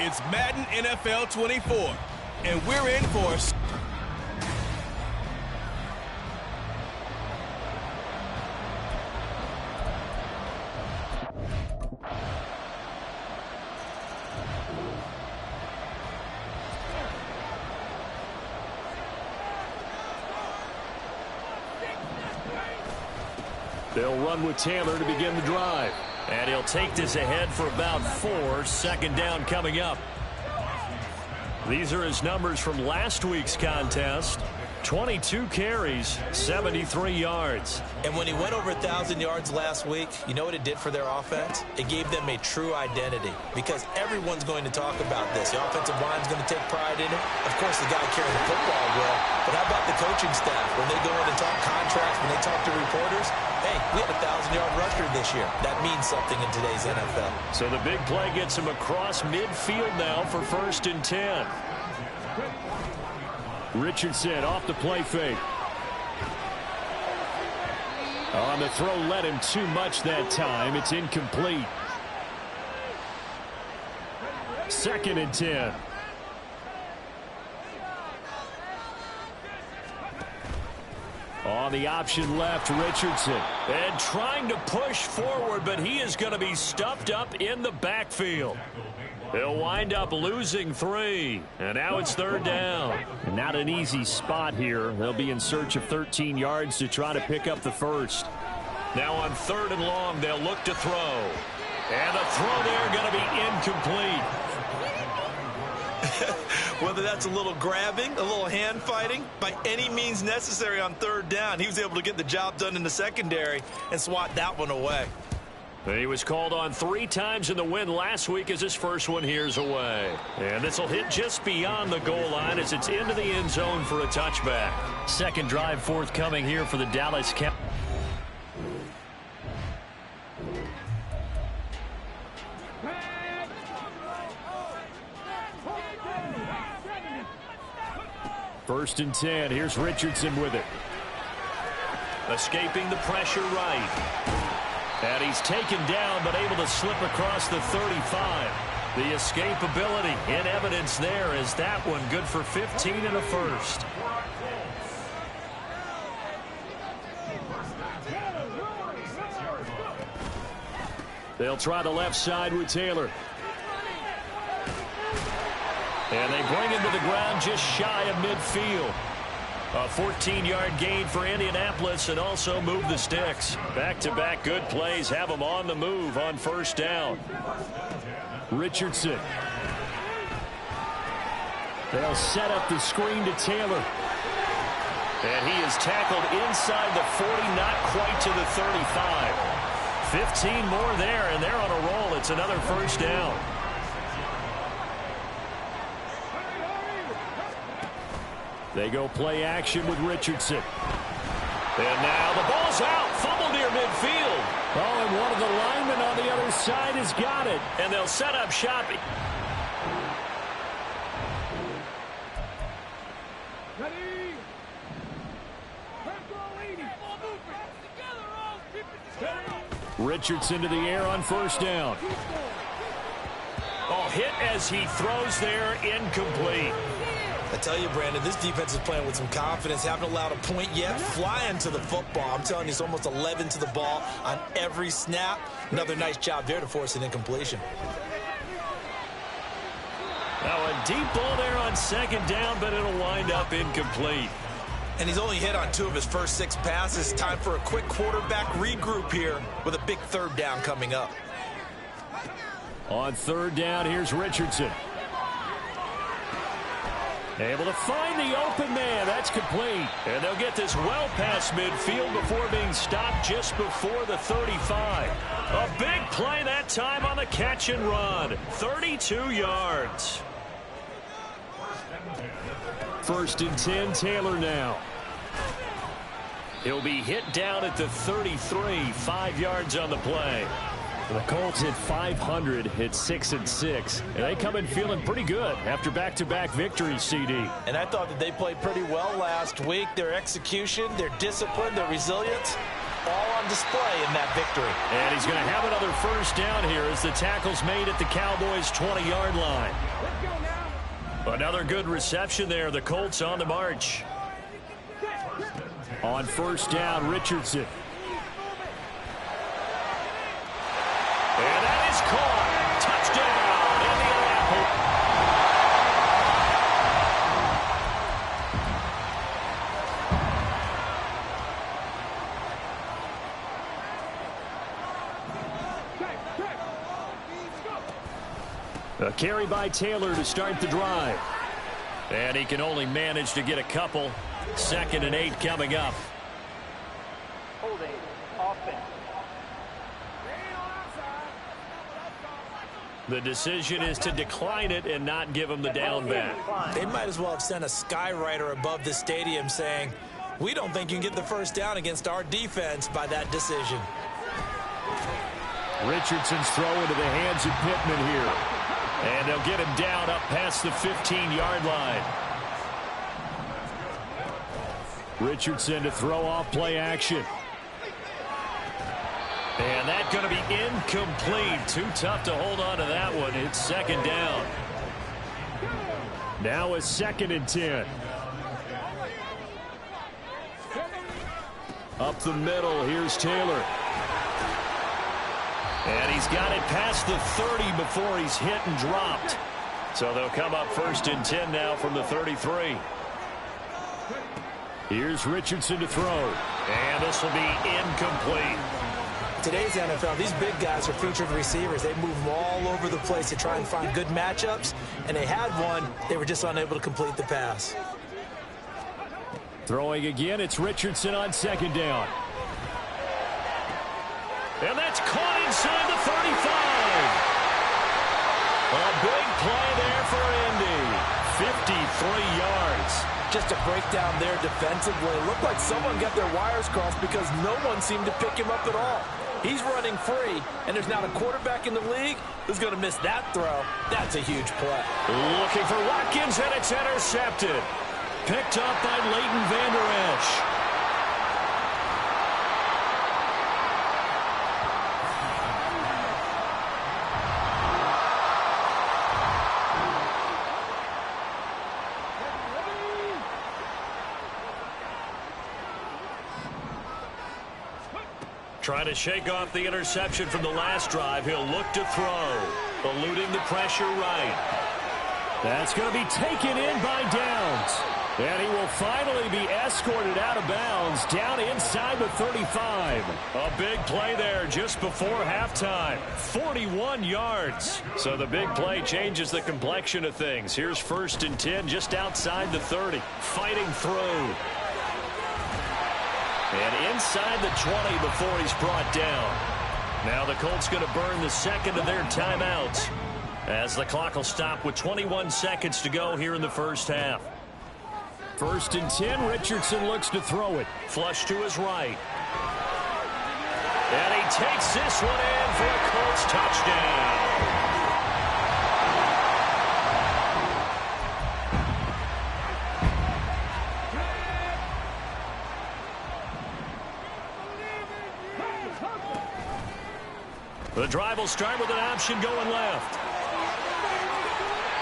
It's Madden NFL 24, and we're in for They'll run with Taylor to begin the drive. And he'll take this ahead for about 4. Second down coming up. These are his numbers from last week's contest. 22 carries, 73 yards. And when he went over 1,000 yards last week, you know what it did for their offense? It gave them a true identity because everyone's going to talk about this. The offensive line's going to take pride in it. Of course, the guy carrying the football will. But how about the coaching staff? When they go in and talk contracts, when they talk to reporters, hey, we had a 1,000-yard rusher this year. That means something in today's NFL. So the big play gets him across midfield now for 1st and 10. Richardson off the play fake. On the throw, led him too much that time. It's incomplete. 2nd and 10. On the option left, Richardson. And trying to push forward, but he is going to be stuffed up in the backfield. He'll wind up losing 3. And now it's 3rd down. Not an easy spot here. They'll be in search of 13 yards to try to pick up the first. Now on 3rd and long, they'll look to throw. And the throw there going to be incomplete. Whether that's a little grabbing, a little hand fighting, by any means necessary on 3rd down, he was able to get the job done in the secondary and swat that one away. He was called on 3 times in the win last week as his first one here's away. And this will hit just beyond the goal line as it's into the end zone for a touchback. Second drive forthcoming here for the Dallas Cowboys. First and 10. Here's Richardson with it. Escaping the pressure right. And he's taken down, but able to slip across the 35. The escapability in evidence there as that one good for 15 and a first. They'll try the left side with Taylor. And they bring him to the ground just shy of midfield. A 14-yard gain for Indianapolis and also move the sticks. Back-to-back good plays have them on the move on 1st down. Richardson. They'll set up the screen to Taylor. And he is tackled inside the 40, not quite to the 35. 15 more there, and they're on a roll. It's another 1st down. They go play action with Richardson. And now the ball's out. Fumble near midfield. Oh, and one of the linemen on the other side has got it. And they'll set up shop. Richardson to the air on 1st down. Oh, hit as he throws there, incomplete. I tell you, Brandon, this defense is playing with some confidence. Haven't allowed a point yet. Flying to the football. I'm telling you, it's almost 11 to the ball on every snap. Another nice job there to force an incompletion. Now a deep ball there on 2nd down, but it'll wind up incomplete. And he's only hit on 2 of his first 6 passes. Time for a quick quarterback regroup here with a big 3rd down coming up. On 3rd down, here's Richardson. Able to find the open man. That's complete. And they'll get this well past midfield before being stopped just before the 35. A big play that time on the catch and run. 32 yards. 1st and 10, Taylor now. He'll be hit down at the 33, 5 yards on the play. The Colts hit 500, hit 6 and 6. And they come in feeling pretty good after back-to-back victories, CD. And I thought that they played pretty well last week. Their execution, their discipline, their resilience. all on display in that victory. And he's going to have another first down here as the tackle's made at the Cowboys' 20-yard line. Another good reception there. The Colts on the march. On first down, Richardson. And that is caught. Touchdown, Indianapolis. A carry by Taylor to start the drive. And he can only manage to get a couple. 2nd and 8 coming up. Holding offense. The decision is to decline it and not give him the down back. They might as well have sent a skywriter above the stadium saying, we don't think you can get the first down against our defense by that decision. Richardson's throw into the hands of Pittman here. And they'll get him down up past the 15-yard line. Richardson to throw off play action. And that's going to be incomplete. Too tough to hold on to that one. It's 2nd down. Now a 2nd and 10. Up the middle, here's Taylor. And he's got it past the 30 before he's hit and dropped. So they'll come up 1st and 10 now from the 33. Here's Richardson to throw. And this will be incomplete. Today's NFL, these big guys are featured receivers. They move them all over the place to try and find good matchups. And they had one. They were just unable to complete the pass. Throwing again, it's Richardson on 2nd down. And that's caught inside the 35. A big play there for Indy. 53 yards. Just to break down there defensively, it looked like someone got their wires crossed because no one seemed to pick him up at all. He's running free, and there's not a quarterback in the league who's going to miss that throw. That's a huge play. Looking for Watkins, and it's intercepted. Picked up by Leighton Vander Esch. Trying to shake off the interception from the last drive. He'll look to throw. Eluding the pressure right. That's going to be taken in by Downs. And he will finally be escorted out of bounds down inside the 35. A big play there just before halftime. 41 yards. So the big play changes the complexion of things. Here's 1st and 10 just outside the 30. Fighting through. And inside the 20 before he's brought down. Now the Colts going to burn the 2nd of their timeouts as the clock will stop with 21 seconds to go here in the first half. 1st and 10, Richardson looks to throw it. Flush to his right. And he takes this one in for a Colts touchdown. The drive will start with an option going left.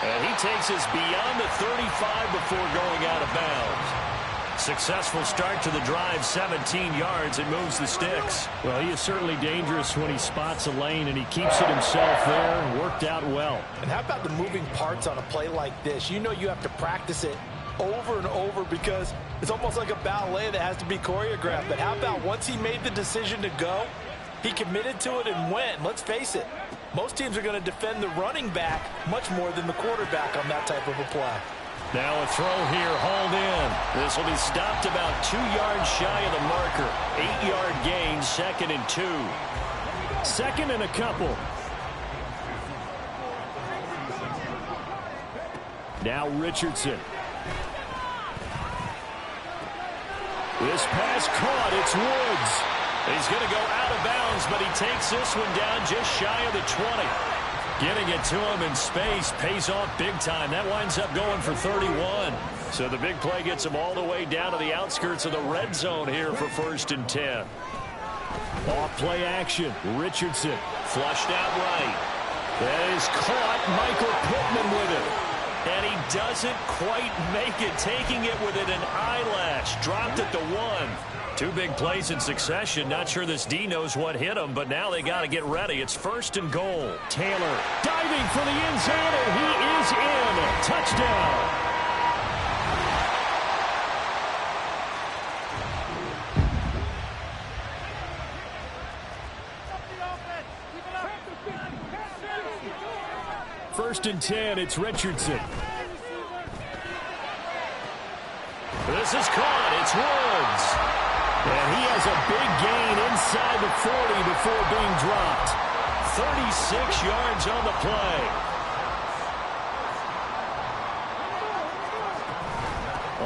And he takes us beyond the 35 before going out of bounds. Successful start to the drive, 17 yards. It moves the sticks. Well, he is certainly dangerous when he spots a lane, and he keeps it himself there. Worked out well. And how about the moving parts on a play like this? You know you have to practice it over and over because it's almost like a ballet that has to be choreographed. But how about once he made the decision to go, he committed to it and went. Let's face it, most teams are going to defend the running back much more than the quarterback on that type of a play. Now a throw here, hauled in. This will be stopped about 2 yards shy of the marker. 8-yard gain, 2nd and 2. 2nd and a couple. Now Richardson. This pass caught. It's Woods. He's going to go out of bounds, but he takes this one down just shy of the 20. Getting it to him in space pays off big time. That winds up going for 31. So the big play gets him all the way down to the outskirts of the red zone here for 1st and 10. Off play action. Richardson. Flushed out right. That is caught. Michael Pittman with it. And he doesn't quite make it, taking it within an eyelash. Dropped at the 1. 2 big plays in succession. Not sure this D knows what hit him, but now they got to get ready. It's 1st and goal. Taylor diving for the end zone, and he is in. Touchdown. First and 10, it's Richardson. This is caught. It's Woods. And he has a big gain inside the 40 before being dropped. 36 yards on the play.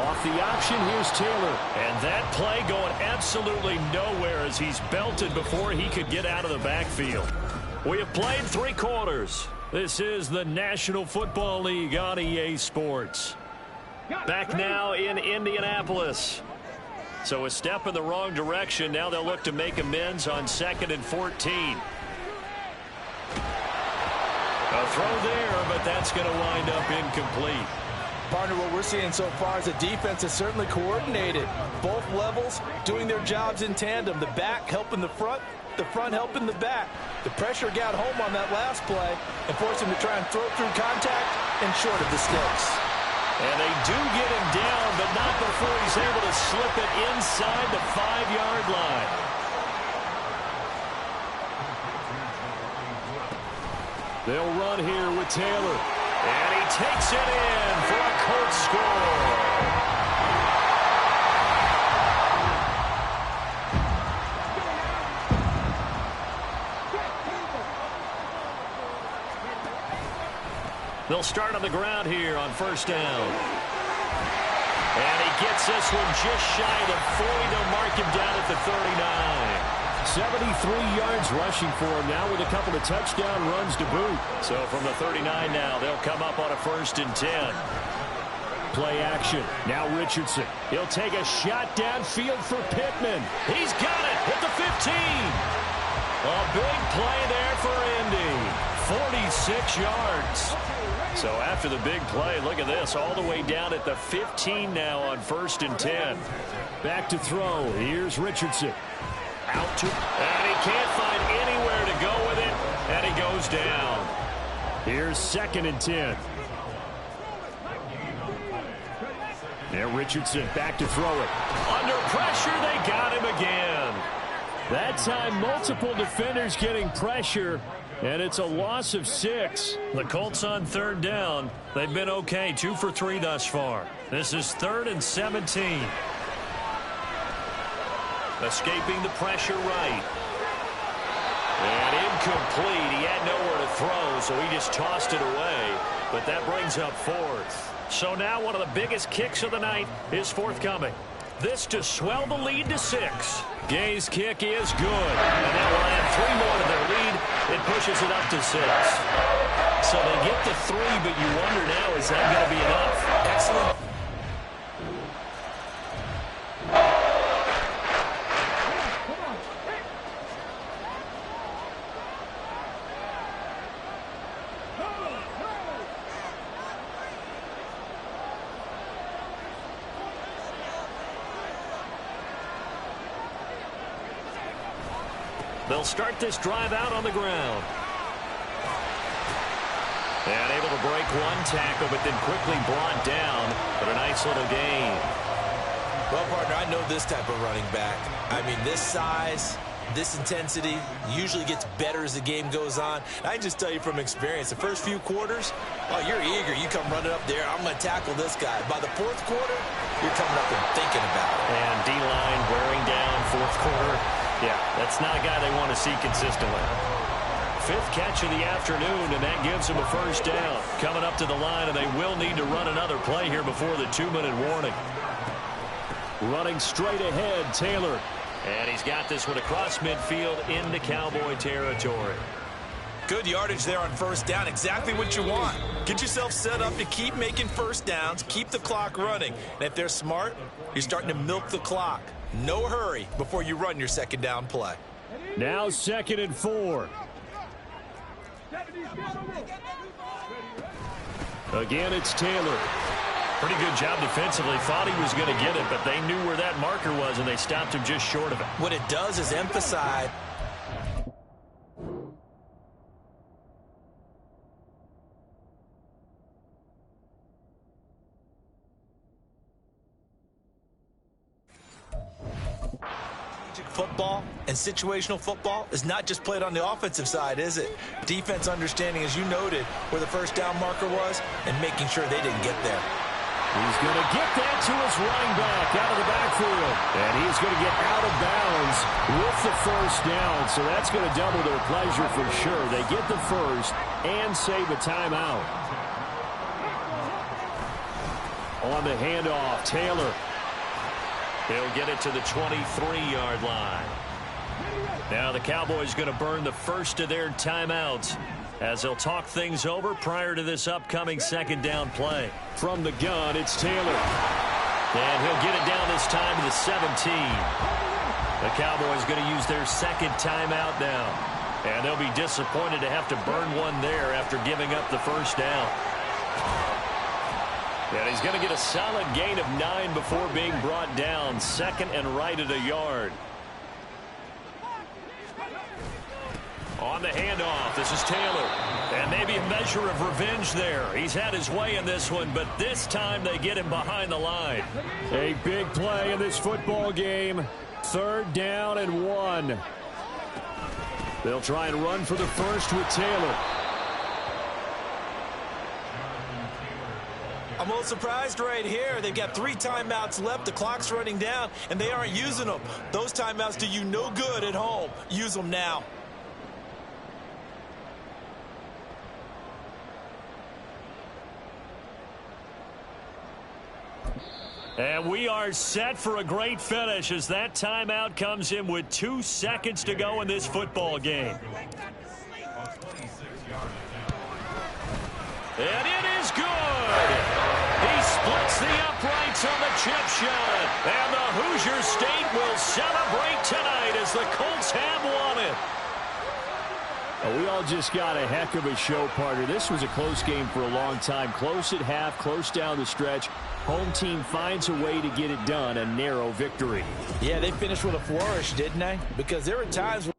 Off the option, here's Taylor. And that play going absolutely nowhere as he's belted before he could get out of the backfield. We have played 3 quarters. This is the National Football League on EA Sports. Back now in Indianapolis. So a step in the wrong direction. Now they'll look to make amends on 2nd and 14. A throw there, but that's going to wind up incomplete. Partner, what we're seeing so far is the defense is certainly coordinated. Both levels doing their jobs in tandem. The back helping the front helping the back. The pressure got home on that last play and forced him to try and throw through contact and short of the sticks. And they do get him down, but not before he's able to slip it inside the 5-yard line. They'll run here with Taylor. And he takes it in for a Colts score. They'll start on the ground here on 1st down. And he gets this one just shy of the 40. They'll mark him down at the 39. 73 yards rushing for him now with a couple of touchdown runs to boot. So from the 39 now, they'll come up on a 1st and 10. Play action. Now Richardson. He'll take a shot downfield for Pittman. He's got it at the 15. A big play there for Indy. 46 yards. So after the big play, look at this, all the way down at the 15 now on 1st and 10. Back to throw. Here's Richardson. Out to, and he can't find anywhere to go with it, and he goes down. Here's 2nd and 10. There, Richardson back to throw it. Under pressure, they got him again. That time, multiple defenders getting pressure. And it's a loss of 6. The Colts on 3rd down. They've been okay, 2 for 3 thus far. This is 3rd and 17. Escaping the pressure right. And incomplete. He had nowhere to throw, so he just tossed it away. But that brings up 4th. So now one of the biggest kicks of the night is forthcoming. This to swell the lead to 6. Gay's kick is good. And that will add 3 more to their lead. It pushes it up to 6. So they get to 3, but you wonder now, is that going to be enough? Excellent. They'll start this drive out on the ground. And able to break one tackle, but then quickly brought down. But a nice little gain. Well, partner, I know this type of running back. I mean, this size, this intensity usually gets better as the game goes on. I can just tell you from experience, the first few quarters, oh, you're eager. You come running up there, I'm going to tackle this guy. By the 4th quarter, you're coming up and thinking about it. And D-line wearing down 4th quarter. Yeah, that's not a guy they want to see consistently. 5th catch of the afternoon, and that gives them a 1st down. Coming up to the line, and they will need to run another play here before the 2-minute warning. Running straight ahead, Taylor. And he's got this one across midfield into Cowboy territory. Good yardage there on 1st down. Exactly what you want. Get yourself set up to keep making 1st downs, keep the clock running. And if they're smart, you're starting to milk the clock. No hurry before you run your 2nd down play. Now 2nd and 4. Again, it's Taylor. Pretty good job defensively. Thought he was going to get it, but they knew where that marker was, and they stopped him just short of it. What it does is emphasize football, and situational football is not just played on the offensive side, is it? Defense understanding, as you noted, where the first down marker was and making sure they didn't get there. He's going to get that to his running back out of the backfield. And he's going to get out of bounds with the first down. So that's going to double their pleasure for sure. They get the first and save a timeout. On the handoff, Taylor. He'll get it to the 23-yard line. Now the Cowboys going to burn the first of their timeouts as they'll talk things over prior to this upcoming second down play. From the gun, it's Taylor. And he'll get it down this time to the 17. The Cowboys going to use their second timeout now. And they'll be disappointed to have to burn one there after giving up the first down. And he's going to get a solid gain of 9 before being brought down. 2nd and right at a yard. On the handoff, this is Taylor. And maybe a measure of revenge there. He's had his way in this one, but this time they get him behind the line. A big play in this football game. 3rd down and 1. They'll try and run for the first with Taylor. I'm a little surprised right here. They've got 3 timeouts left. The clock's running down, and they aren't using them. Those timeouts do you no good at home. Use them now. And we are set for a great finish as that timeout comes in with 2 seconds to go in this football game. And it is good. He splits the uprights on the chip shot. And the Hoosier State will celebrate tonight as the Colts have won it. We all just got a heck of a show, partner. This was a close game for a long time. Close at half, close down the stretch. Home team finds a way to get it done, a narrow victory. Yeah, they finished with a flourish, didn't they? Because there were times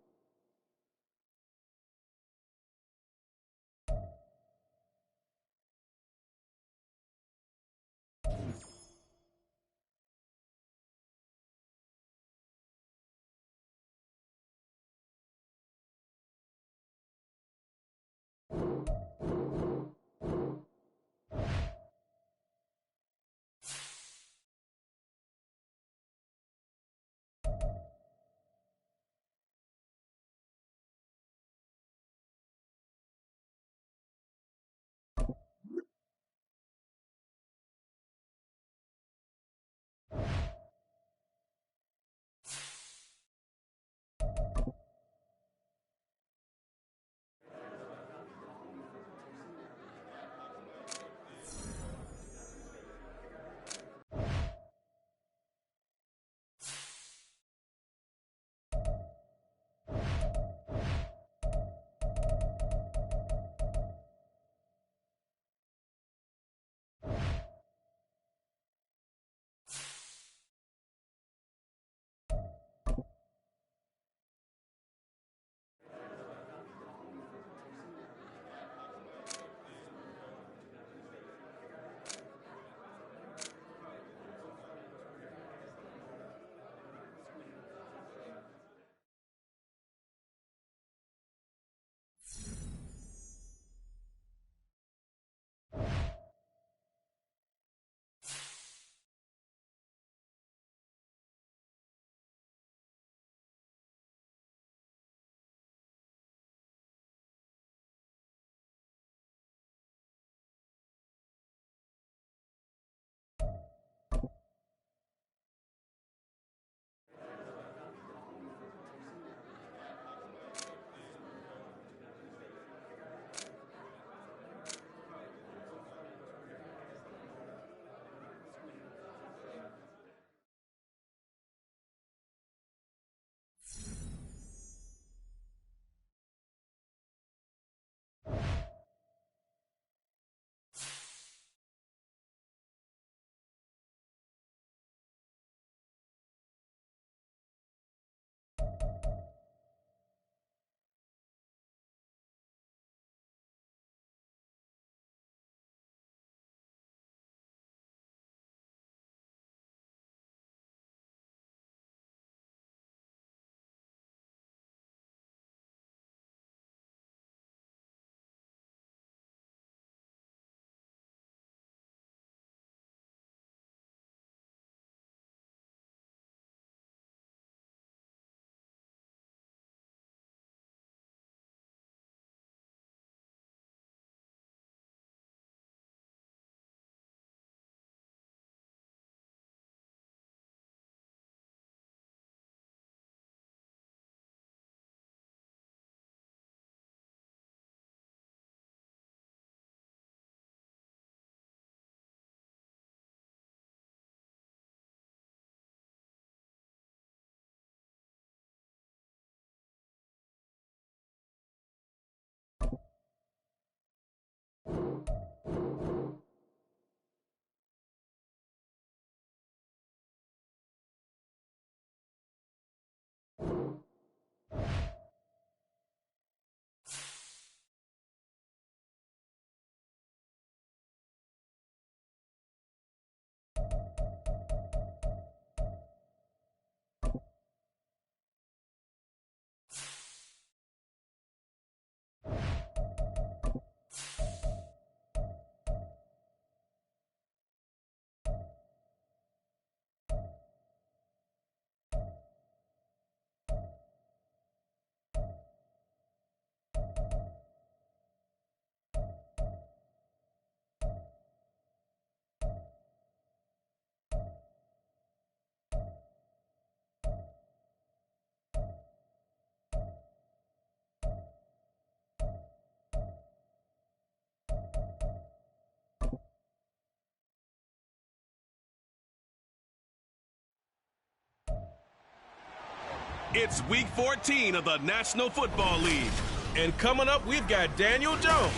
It's Week 14 of the National Football League. And coming up, we've got Daniel Jones.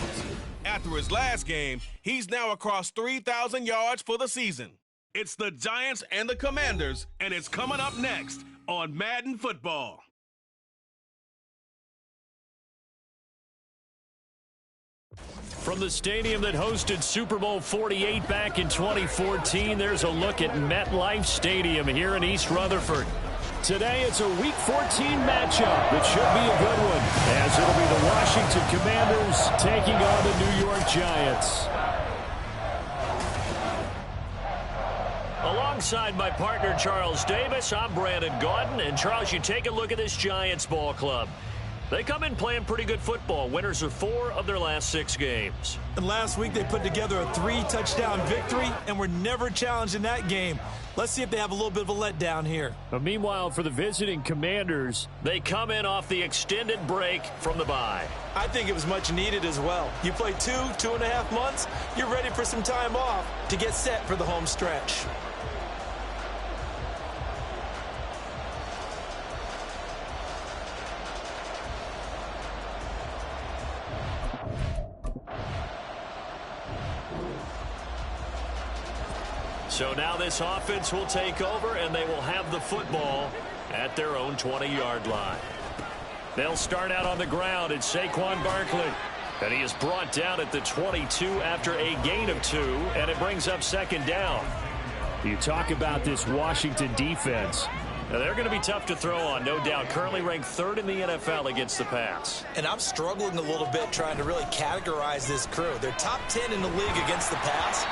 After his last game, he's now across 3,000 yards for the season. It's the Giants and the Commanders, and it's coming up next on Madden Football. From the stadium that hosted Super Bowl 48 back in 2014, there's a look at MetLife Stadium here in East Rutherford. Today, it's a Week 14 matchup that should be a good one, as it'll be the Washington Commanders taking on the New York Giants. Alongside my partner, Charles Davis, I'm Brandon Gaudin. And, Charles, you take a look at this Giants ball club. They come in playing pretty good football. Winners of 4 of their last 6 games. And last week, they put together a 3-touchdown victory, and were never challenged in that game. Let's see if they have a little bit of a letdown here. But meanwhile, for the visiting Commanders, they come in off the extended break from the bye. I think it was much needed as well. You play 2.5 months, you're ready for some time off to get set for the home stretch. So now this offense will take over, and they will have the football at their own 20-yard line. They'll start out on the ground. It's Saquon Barkley. And he is brought down at the 22 after a gain of 2, and it brings up second down. You talk about this Washington defense. Now, they're going to be tough to throw on, no doubt. Currently ranked 3rd in the NFL against the pass. And I'm struggling a little bit trying to really categorize this crew. They're top 10 in the league against the pass,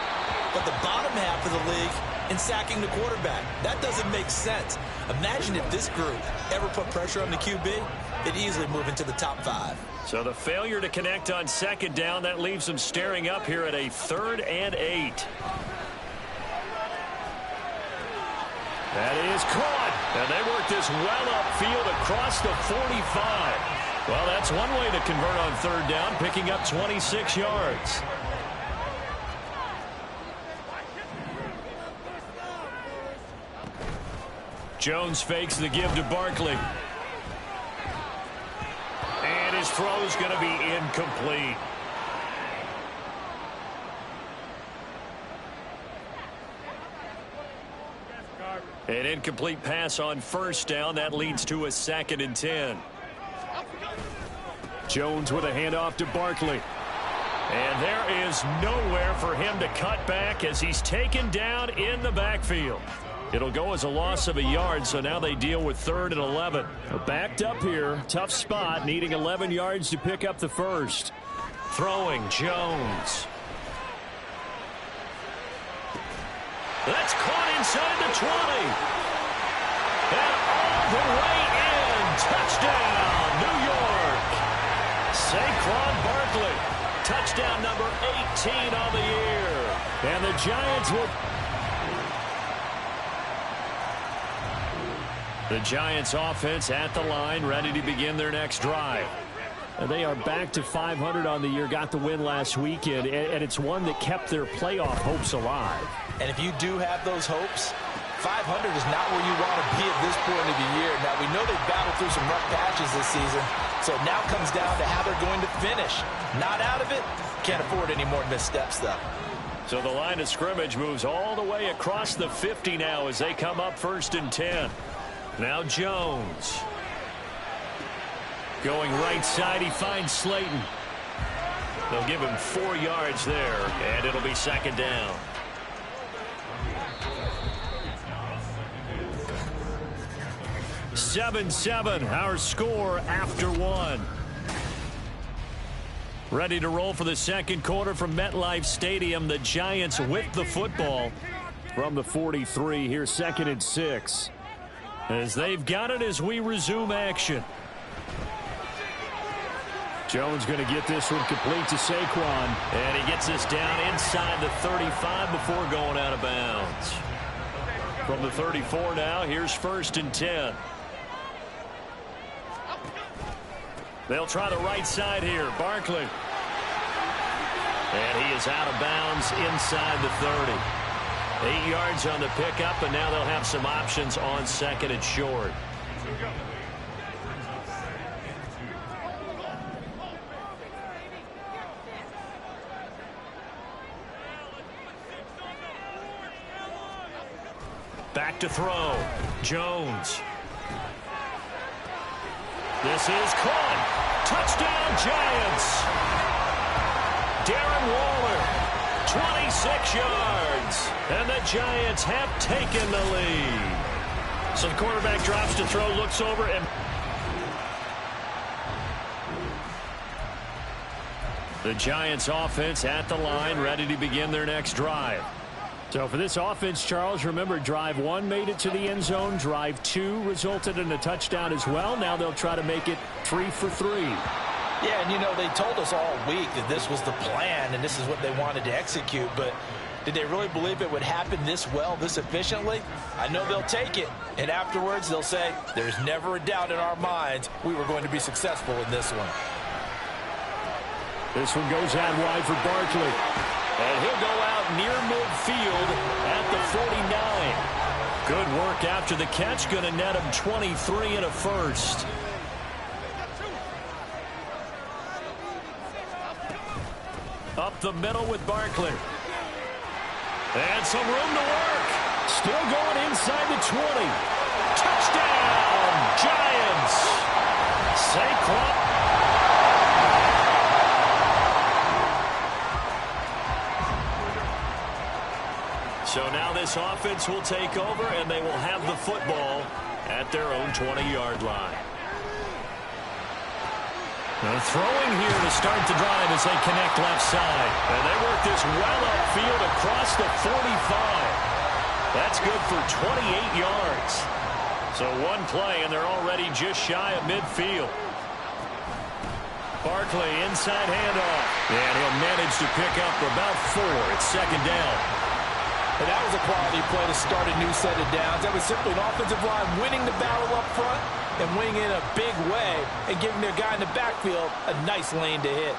but the bottom half of the league in sacking the quarterback. That doesn't make sense. Imagine if this group ever put pressure on the QB, they'd easily move into the top 5. So the failure to connect on second down, that leaves them staring up here at a 3rd and 8. That is caught. And they work this well upfield across the 45. Well, that's one way to convert on 3rd down, picking up 26 yards. Jones fakes the give to Barkley. And his throw is going to be incomplete. An incomplete pass on 1st down. That leads to a 2nd and 10. Jones with a handoff to Barkley. And there is nowhere for him to cut back as he's taken down in the backfield. It'll go as a loss of a yard, so now they deal with 3rd and 11. Backed up here, tough spot, needing 11 yards to pick up the first. Throwing, Jones. That's caught inside the 20. And all the way in. Touchdown, New York. Saquon Barkley. Touchdown number 18 on the year. And the Giants will... The Giants offense at the line, ready to begin their next drive. And they are back to 500 on the year, got the win last weekend, and it's one that kept their playoff hopes alive. And if you do have those hopes, 500 is not where you want to be at this point of the year. Now, we know they've battled through some rough patches this season, so it now comes down to how they're going to finish. Not out of it, can't afford any more missteps, though. So the line of scrimmage moves all the way across the 50 now as they come up 1st and 10. Now Jones. Going right side, he finds Slayton. They'll give him 4 yards there, and it'll be 2nd down. (7-7) our score after 1. Ready to roll for the second quarter from MetLife Stadium. The Giants with the football from the 43. Here's 2nd and 6. As they've got it as we resume action. Jones going to get this one complete to Saquon. And he gets this down inside the 35 before going out of bounds. From the 34 now, here's 1st and 10. They'll try the right side here. Barkley. And he is out of bounds inside the 30. 8 yards on the pickup, and now they'll have some options on 2nd and short. Back to throw. Jones. This is caught. Touchdown, Giants. Darren Waller, 26 yards. And the Giants have taken the lead. So the quarterback drops to throw, looks over, and the Giants offense at the line, ready to begin their next drive. So for this offense, Charles, remember, drive 1 made it to the end zone. Drive 2 resulted in a touchdown as well. Now they'll try to make it 3 for 3. Yeah, and you know, they told us all week that this was the plan and this is what they wanted to execute, but did they really believe it would happen this well, this efficiently? I know they'll take it, and afterwards they'll say, there's never a doubt in our minds we were going to be successful in this one. This one goes out wide for Barkley. And he'll go out near midfield at the 49. Good work after the catch. Going to net him 23 and a first. Up the middle with Barkley. And some room to work. Still going inside the 20. Touchdown, Giants. Saquon. So now this offense will take over, and they will have the football at their own 20-yard line. They're throwing here to start the drive as they connect left side. And they work this well upfield across the 45. That's good for 28 yards. So one play, and they're already just shy of midfield. Barkley, inside handoff. And he'll manage to pick up about 4. It's second down. And that was a quality play to start a new set of downs. That was simply an offensive line winning the battle up front and winning in a big way and giving their guy in the backfield a nice lane to hit.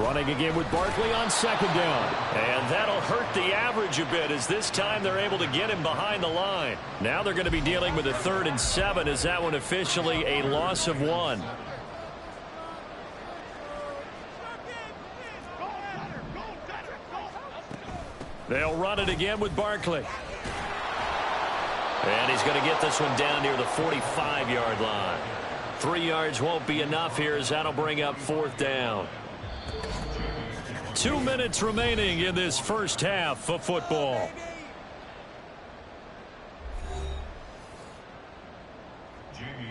Running again with Barkley on second down. And that'll hurt the average a bit as this time they're able to get him behind the line. Now they're going to be dealing with a 3rd and 7 as that one officially a loss of 1. They'll run it again with Barkley. And he's going to get this one down near the 45-yard line. 3 yards won't be enough here as that'll bring up 4th down. 2 minutes remaining in this first half of football.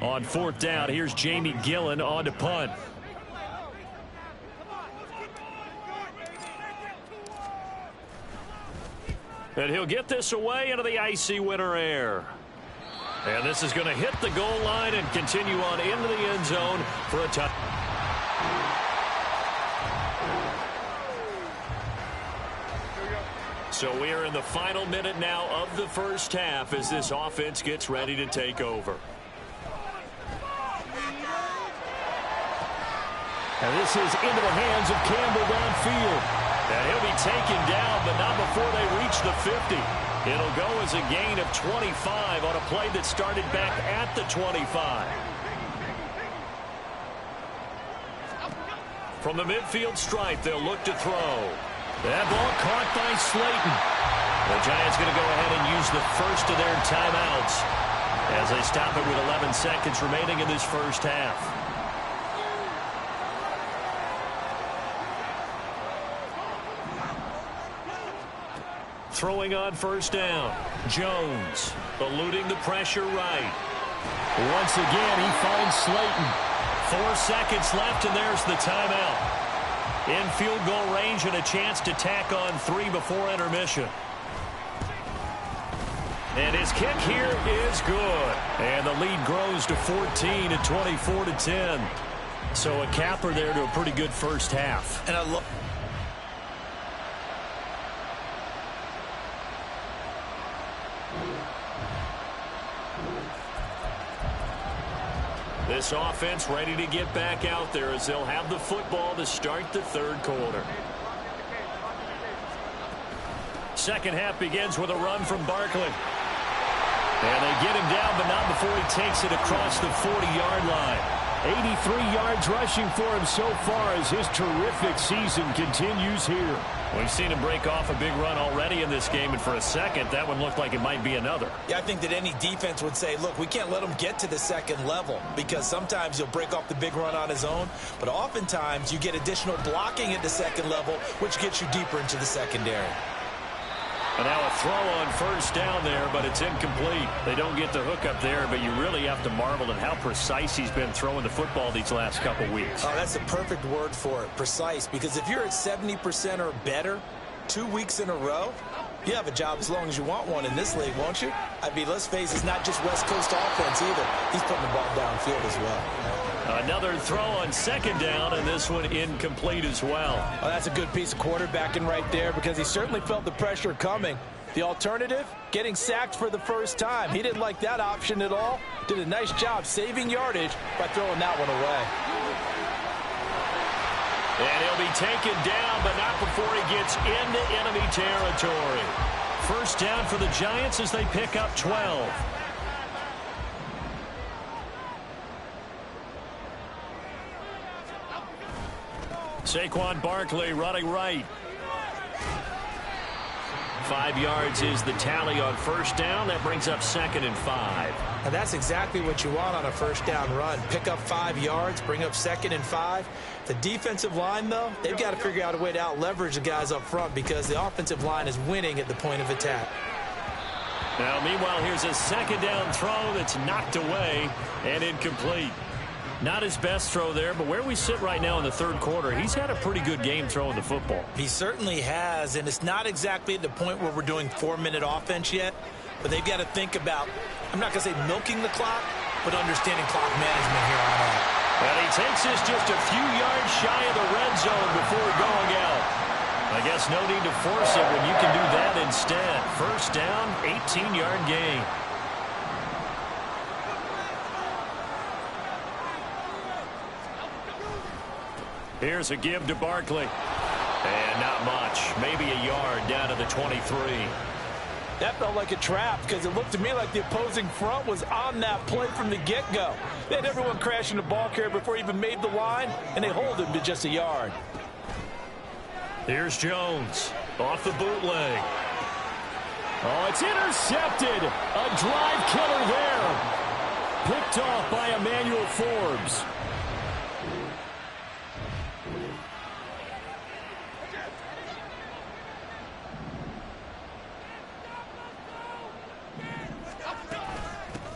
On 4th down, here's Jamie Gillen on to punt. And he'll get this away into the icy winter air. And this is going to hit the goal line and continue on into the end zone for a touchdown. So we are in the final minute now of the first half as this offense gets ready to take over. And this is into the hands of Campbell downfield. And he'll be taken down, but not before they reach the 50. It'll go as a gain of 25 on a play that started back at the 25. From the midfield stripe, they'll look to throw. That ball caught by Slayton. The Giants going to go ahead and use the first of their timeouts as they stop it with 11 seconds remaining in this first half. Throwing on first down. Jones eluding the pressure right. Once again, he finds Slayton. 4 seconds left, and there's the timeout. In field goal range and a chance to tack on 3 before intermission. And his kick here is good. And the lead grows to 14 at 24-10. So a capper there to a pretty good first half. And I love... This offense ready to get back out there as they'll have the football to start the 3rd quarter. Second half begins with a run from Barkley. And they get him down, but not before he takes it across the 40-yard line. 83 yards rushing for him so far as his terrific season continues here. We've seen him break off a big run already in this game, and for a second, that one looked like it might be another. Yeah, I think that any defense would say, look, we can't let him get to the second level, because sometimes he'll break off the big run on his own, but oftentimes you get additional blocking at the second level, which gets you deeper into the secondary. And now a throw on first down there, but it's incomplete. They don't get the hook up there, but you really have to marvel at how precise he's been throwing the football these last couple weeks. Oh, that's the perfect word for it, precise, because if you're at 70% or better 2 weeks in a row, you have a job as long as you want one in this league, won't you? I mean, let's face it, it's not just West Coast offense either. He's putting the ball downfield as well. Another throw on second down, and this one incomplete as well. Oh, that's a good piece of quarterbacking right there, because he certainly felt the pressure coming. The alternative, getting sacked for the first time. He didn't like that option at all. Did a nice job saving yardage by throwing that one away. And he'll be taken down, but not before he gets into enemy territory. First down for the Giants as they pick up 12. Saquon Barkley running right. 5 yards is the tally on first down. That brings up 2nd and 5. And that's exactly what you want on a first down run. Pick up 5 yards, bring up 2nd and 5. The defensive line, though, they've got to figure out a way to out-leverage the guys up front because the offensive line is winning at the point of attack. Now, meanwhile, here's a second down throw that's knocked away and incomplete. Not his best throw there, but where we sit right now in the third quarter, he's had a pretty good game throwing the football. He certainly has, and it's not exactly at the point where we're doing 4-minute offense yet, but they've got to think about, I'm not going to say milking the clock, but understanding clock management here on out. And he takes this just a few yards shy of the red zone before going out. I guess no need to force it when you can do that instead. First down, 18-yard gain. Here's a give to Barkley. And not much. Maybe a yard down to the 23. That felt like a trap because it looked to me like the opposing front was on that play from the get-go. They had everyone crashing the ball carrier before he even made the line, and they hold him to just a yard. Here's Jones off the bootleg. Oh, it's intercepted. A drive killer there. Picked off by Emmanuel Forbes.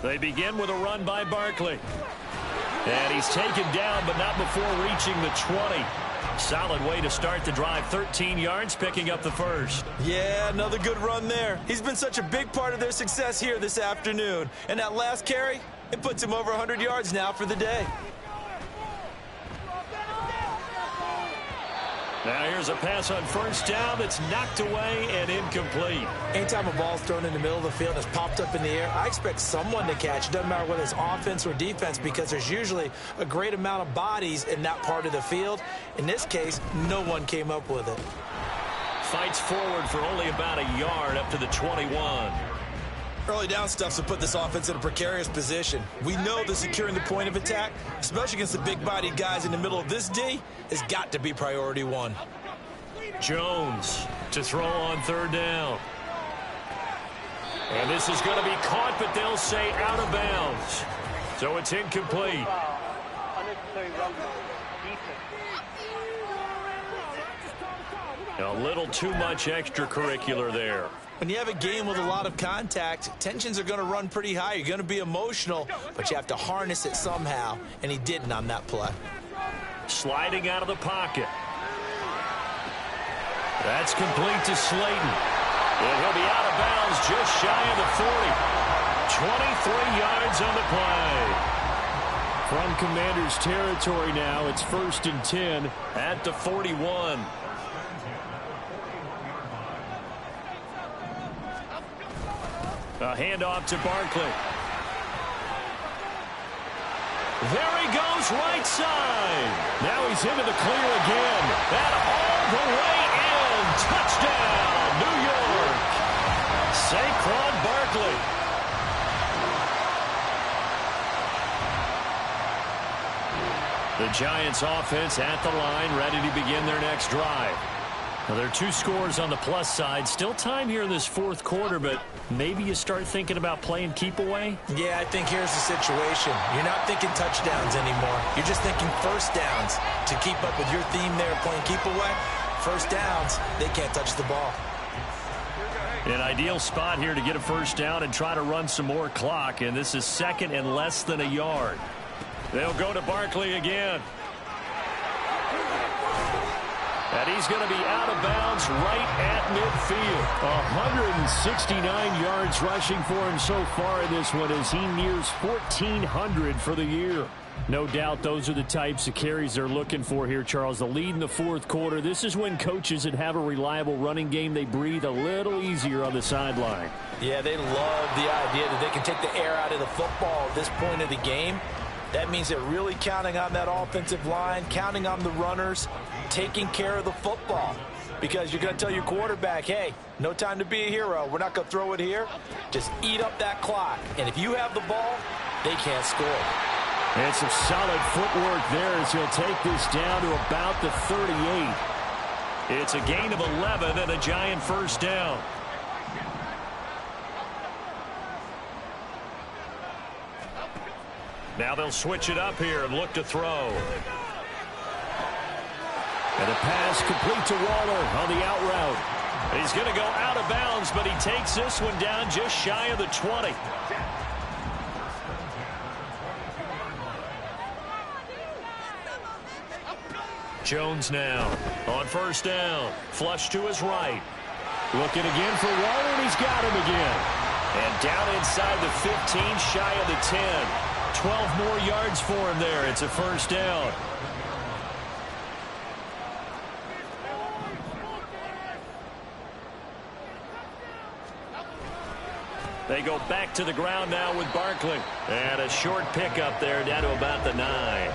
They begin with a run by Barkley. And he's taken down, but not before reaching the 20. Solid way to start the drive. 13 yards, picking up the first. Yeah, another good run there. He's been such a big part of their success here this afternoon. And that last carry, it puts him over 100 yards now for the day. Now here's a pass on first down that's knocked away and incomplete. Anytime a ball's thrown in the middle of the field and it's popped up in the air, I expect someone to catch. It doesn't matter whether it's offense or defense because there's usually a great amount of bodies in that part of the field. In this case, no one came up with it. Fights forward for only about a yard up to the 21. Early down stuff's to put this offense in a precarious position. We know that securing the point of attack, especially against the big-bodied guys in the middle of this D, has got to be priority one. Jones to throw on third down. And this is going to be caught, but they'll say out of bounds. So it's incomplete. A little too much extracurricular there. When you have a game with a lot of contact, tensions are going to run pretty high. You're going to be emotional, but you have to harness it somehow, and he didn't on that play. Sliding out of the pocket. That's complete to Slayton. And he'll be out of bounds just shy of the 40. 23 yards on the play. From Commander's territory now, it's 1st and 10 at the 41. A handoff to Barkley. There he goes, right side. Now he's into the clear again. And all the way in. Touchdown, New York. Saquon Barkley. The Giants offense at the line, ready to begin their next drive. Well, there are 2 scores on the plus side. Still time here in this fourth quarter, but maybe you start thinking about playing keep away? Yeah, I think here's the situation. You're not thinking touchdowns anymore. You're just thinking first downs. To keep up with your theme there, playing keep away, first downs, they can't touch the ball. An ideal spot here to get a first down and try to run some more clock, and this is second and less than a yard. They'll go to Barkley again. And he's going to be out of bounds right at midfield. 169 yards rushing for him so far in this one as he nears 1,400 for the year. No doubt those are the types of carries they're looking for here, Charles. The lead in the fourth quarter. This is when coaches that have a reliable running game, they breathe a little easier on the sideline. Yeah, they love the idea that they can take the air out of the football at this point of the game. That means they're really counting on that offensive line, counting on the runners, taking care of the football. Because you're going to tell your quarterback, hey, no time to be a hero. We're not going to throw it here. Just eat up that clock. And if you have the ball, they can't score. And some solid footwork there as he'll take this down to about the 38. It's a gain of 11 and a giant first down. Now they'll switch it up here and look to throw. And a pass complete to Waller on the out route. He's going to go out of bounds, but he takes this one down just shy of the 20. Jones now on first down. Flush to his right. Looking again for Waller, and he's got him again. And down inside the 15, shy of the 10. 12 more yards for him there. It's a first down. They go back to the ground now with Barkley. And a short pickup there down to about the 9.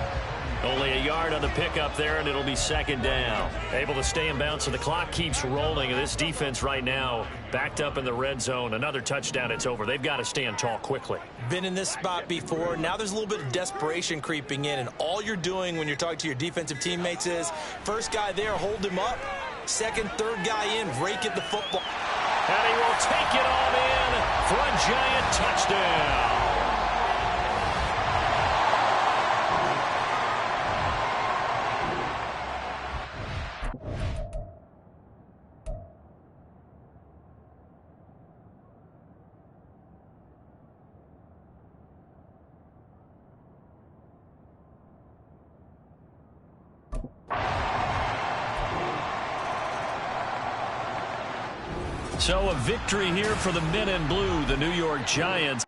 Only a yard on the pickup there, and it'll be second down. Able to stay in bounds, so the clock keeps rolling. And this defense right now backed up in the red zone. Another touchdown, it's over. They've got to stand tall quickly. Been in this spot before. Now there's a little bit of desperation creeping in, and all you're doing when you're talking to your defensive teammates is first guy there, hold him up. Second, third guy in, rake at the football. And he will take it on in for a giant touchdown. So a victory here for the men in blue, the New York Giants.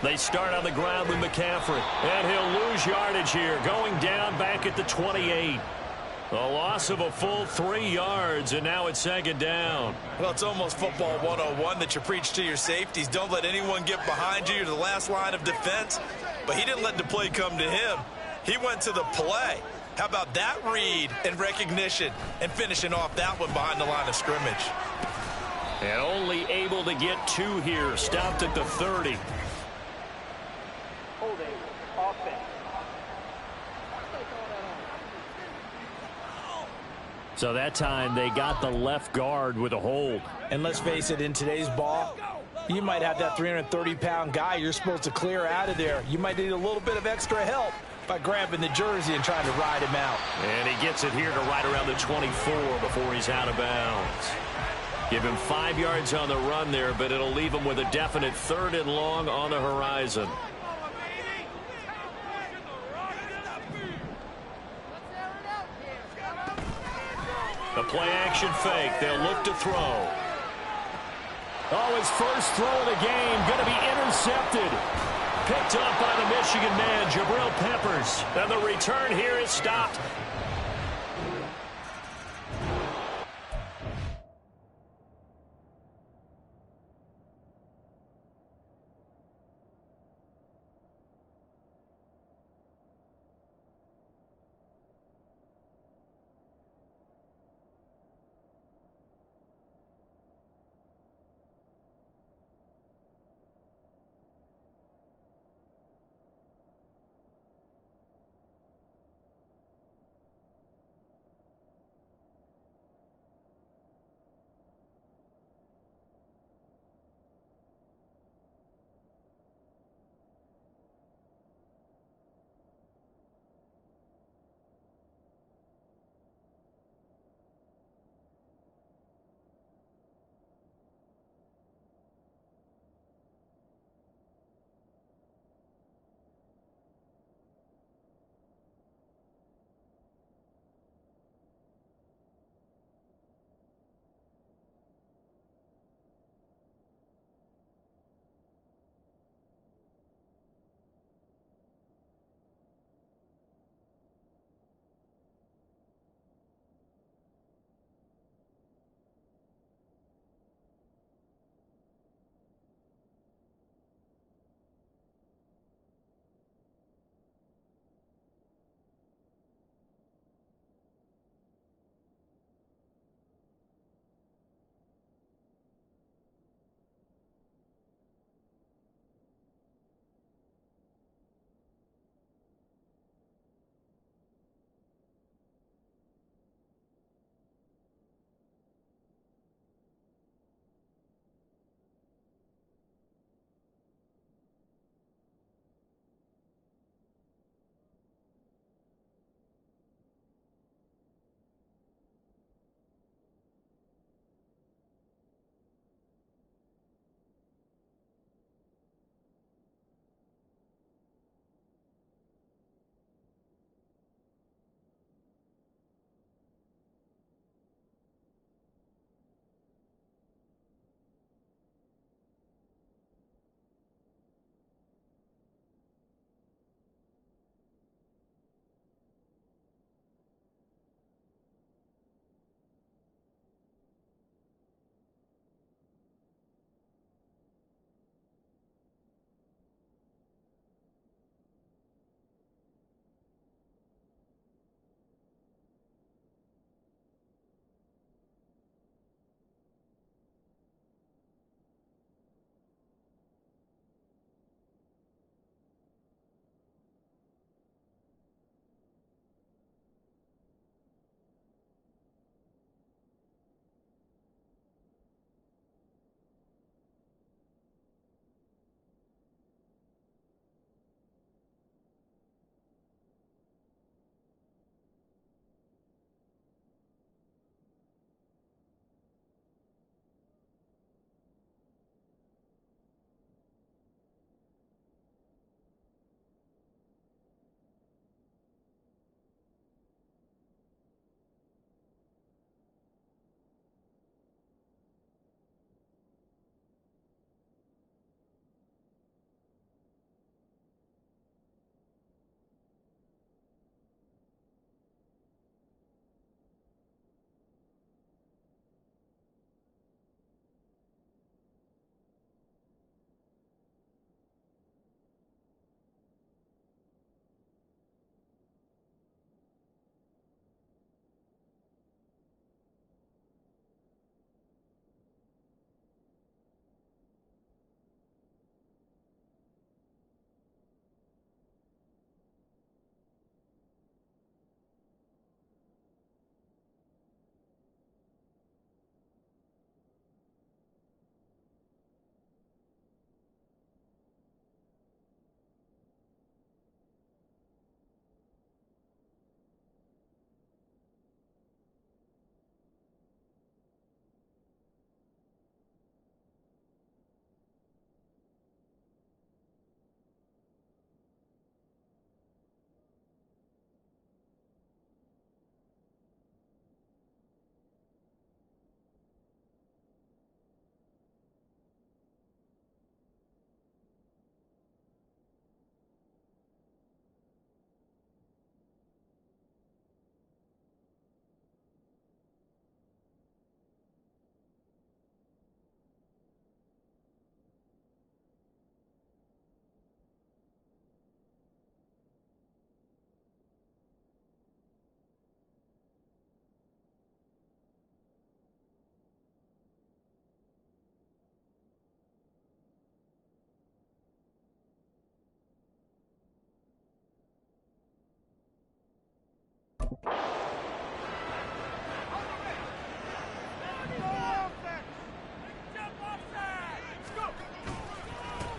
They start on the ground with McCaffrey, and he'll lose yardage here, going down back at the 28. A loss of a full 3 yards, and now it's second down. Well, it's almost football 101 that you preach to your safeties. Don't let anyone get behind you. You're the last line of defense. But he didn't let the play come to him. He went to the play. How about that read and recognition and finishing off that one behind the line of scrimmage? And only able to get 2 here, stopped at the 30. Holding. Offense. So that time they got the left guard with a hold. And let's face it, in today's ball, you might have that 330-pound guy you're supposed to clear out of there. You might need a little bit of extra help by grabbing the jersey and trying to ride him out. And he gets it here to right around the 24 before he's out of bounds. Give him 5 yards on the run there, but it'll leave him with a definite 3rd and long on the horizon. The play-action fake. They'll look to throw. Oh, his first throw of the game going to be intercepted. Picked up by the Michigan man, Jabril Peppers. And the return here is stopped.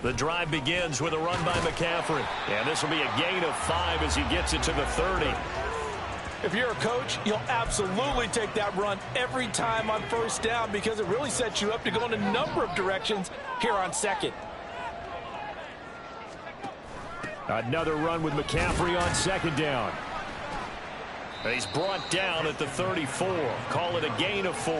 The drive begins with a run by McCaffrey. And this will be a gain of 5 as he gets it to the 30. If you're a coach, you'll absolutely take that run every time on first down because it really sets you up to go in a number of directions here on second. Another run with McCaffrey on second down. He's brought down at the 34. Call it a gain of 4.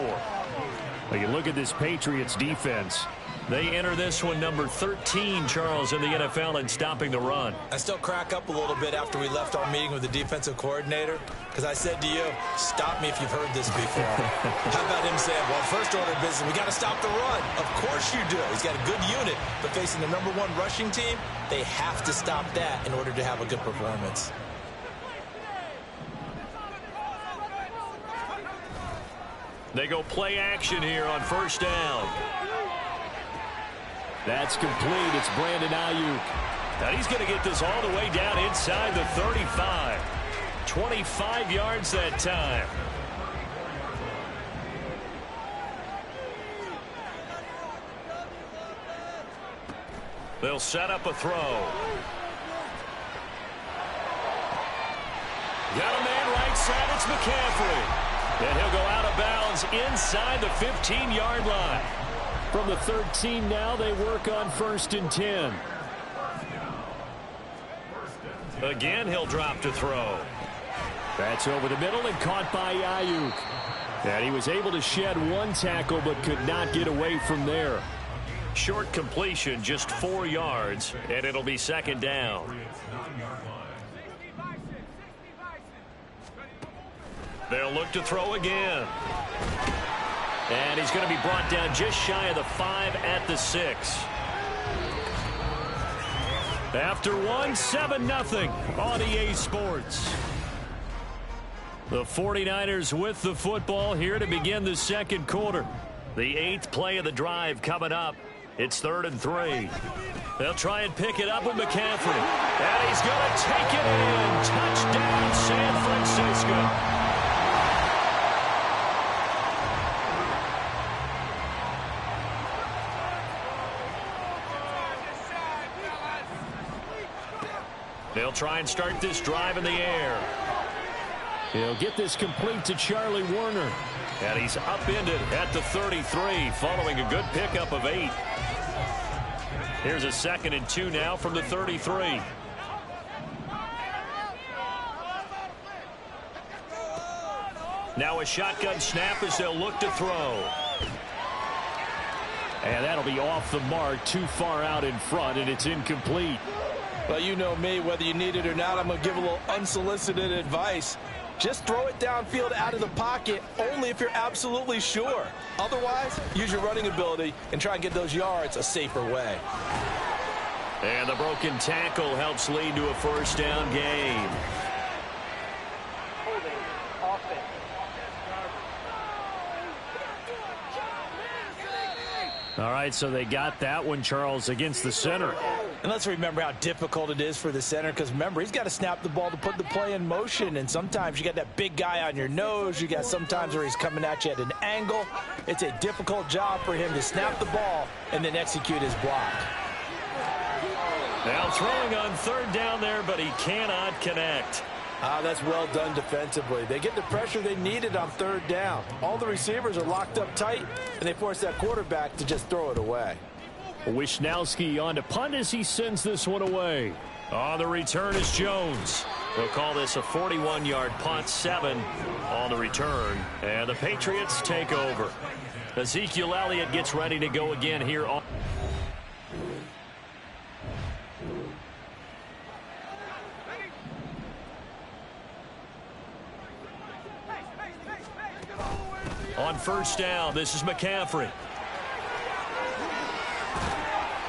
Well, you look at this Patriots defense. They enter this one number 13, Charles, in the NFL in stopping the run. I still crack up a little bit after we left our meeting with the defensive coordinator because I said to you, stop me if you've heard this before. How about him saying, well, first order of business, we got to stop the run. Of course you do. He's got a good unit, but facing the #1 rushing team, they have to stop that in order to have a good performance. They go play action here on first down. That's complete. It's Brandon Ayuk. And he's going to get this all the way down inside the 35. 25 yards that time. They'll set up a throw. Got a man right side. It's McCaffrey. And he'll go out of bounds inside the 15-yard line. From the 13 now, they work on 1st and 10. Again, he'll drop to throw. That's over the middle and caught by Ayuk. And he was able to shed 1 tackle but could not get away from there. Short completion, just 4 yards, and it'll be second down. They'll look to throw again. And he's going to be brought down just shy of the 5 at the 6. After 1, 7-0 on EA Sports. The 49ers with the football here to begin the second quarter. The 8th play of the drive coming up. It's 3rd and 3. They'll try and pick it up with McCaffrey. And he's going to take it in. Touchdown, San Francisco. They'll try and start this drive in the air. He'll get this complete to Charlie Warner. And he's upended at the 33 following a good pickup of 8. Here's a 2nd and 2 now from the 33. Now a shotgun snap as they'll look to throw. And that'll be off the mark, too far out in front, and it's incomplete. Well, you know me, whether you need it or not, I'm going to give a little unsolicited advice. Just throw it downfield out of the pocket only if you're absolutely sure. Otherwise, use your running ability and try and get those yards a safer way. And the broken tackle helps lead to a first down gain. Holding offense. All right, so they got that one, Charles, against the center. And let's remember how difficult it is for the center because, remember, he's got to snap the ball to put the play in motion. And sometimes you got that big guy on your nose. You got sometimes where he's coming at you at an angle. It's a difficult job for him to snap the ball and then execute his block. Now throwing on 3rd down there, but he cannot connect. That's well done defensively. They get the pressure they needed on 3rd down. All the receivers are locked up tight, and they force that quarterback to just throw it away. Wisnowski on to punt as he sends this one away. On the return is Jones. They'll call this a 41-yard punt, 7 on the return. And the Patriots take over. Ezekiel Elliott gets ready to go again here on. On first down, this is McCaffrey.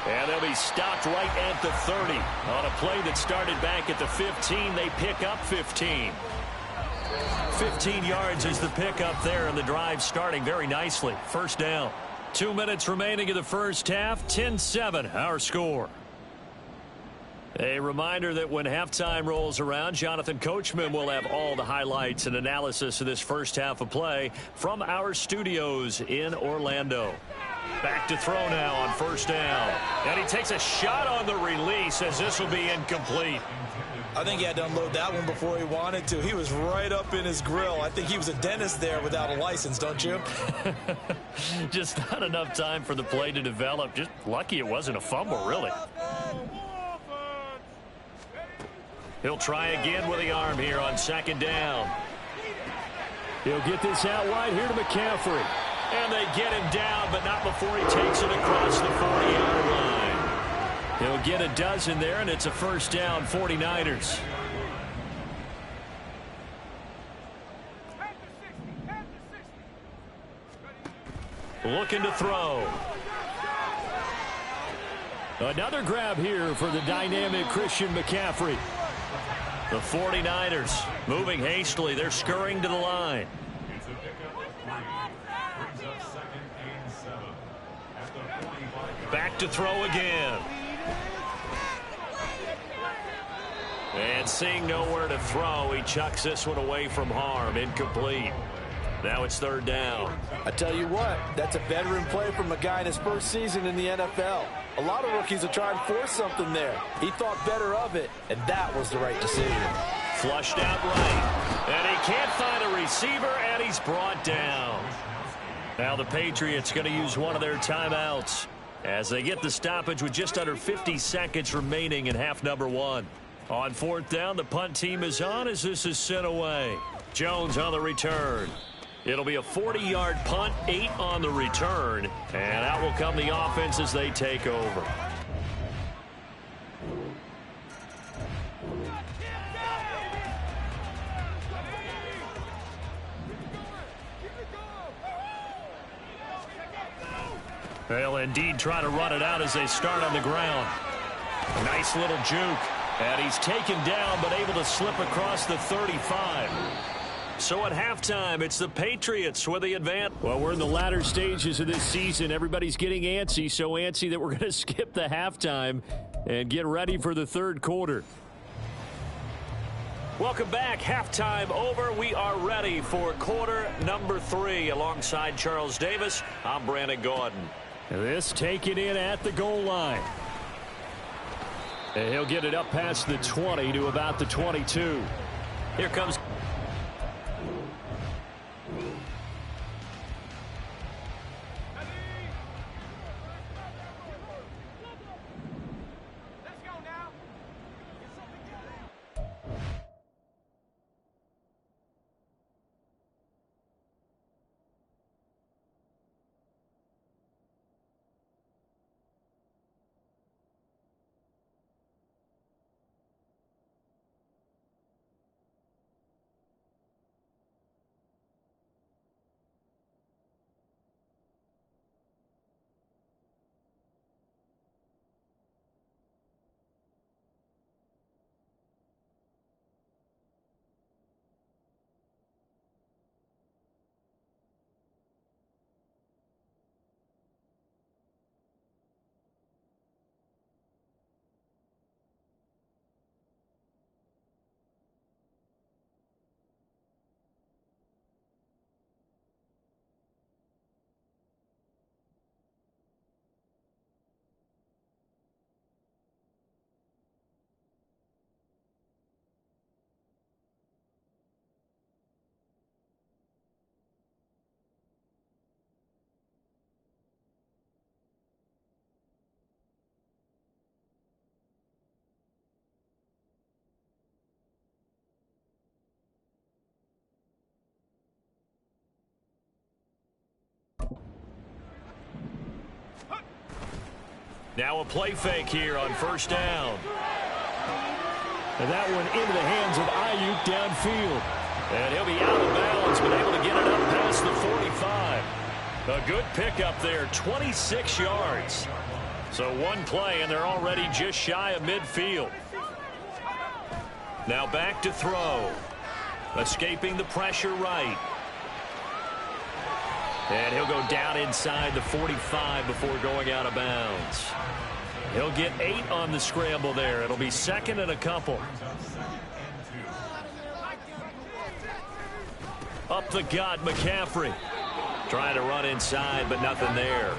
And they'll be stopped right at the 30. On a play that started back at the 15, they pick up 15. 15 yards is the pickup there, and the drive starting very nicely. First down. 2 minutes remaining in the first half. 10-7, our score. A reminder that when halftime rolls around, Jonathan Coachman will have all the highlights and analysis of this first half of play from our studios in Orlando. Back to throw now on first down. And he takes a shot on the release as this will be incomplete. I think he had to unload that one before he wanted to. He was right up in his grill. I think he was a dentist there without a license, don't you? Just not enough time for the play to develop. Just lucky it wasn't a fumble, really. He'll try again with the arm here on second down. He'll get this out wide here to McCaffrey. And they get him down, but not before he takes it across the 40-yard line. He'll get a dozen there, and it's a first down, 49ers. Looking to throw. Another grab here for the dynamic Christian McCaffrey. The 49ers moving hastily. They're scurrying to the line. Back to throw again. And seeing nowhere to throw, he chucks this one away from harm. Incomplete. Now it's third down. I tell you what, that's a bedroom play from a guy in his first season in the NFL. A lot of rookies will try and force something there. He thought better of it, and that was the right decision. Flushed out right. And he can't find a receiver, and he's brought down. Now the Patriots going to use one of their timeouts as they get the stoppage with just under 50 seconds remaining in half number one. On fourth down, the punt team is on as this is sent away. Jones on the return. It'll be a 40-yard punt, 8 on the return, and out will come the offense as they take over. They'll indeed try to run it out as they start on the ground. Nice little juke. And he's taken down but able to slip across the 35. So at halftime, it's the Patriots with the advance. Well, we're in the latter stages of this season. Everybody's getting antsy, so antsy that we're going to skip the halftime and get ready for the third quarter. Welcome back. Halftime over. We are ready for quarter number 3. Alongside Charles Davis, I'm Brandon Gordon. This taken in at the goal line. And he'll get it up past the 20 to about the 22. Here comes. Now a play fake here on first down. And that one into the hands of Ayuk downfield. And he'll be out of bounds, but able to get it up past the 45. A good pickup there, 26 yards. So one play, and they're already just shy of midfield. Now back to throw. Escaping the pressure right. And he'll go down inside the 45 before going out of bounds. He'll get 8 on the scramble there. It'll be second and a couple. Up the gut, McCaffrey. Trying to run inside, but nothing there.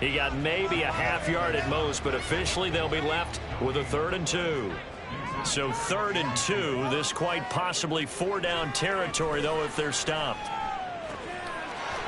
He got maybe a half yard at most, but officially they'll be left with a 3rd and 2. So 3rd and 2, this quite possibly 4-down territory, though, if they're stopped.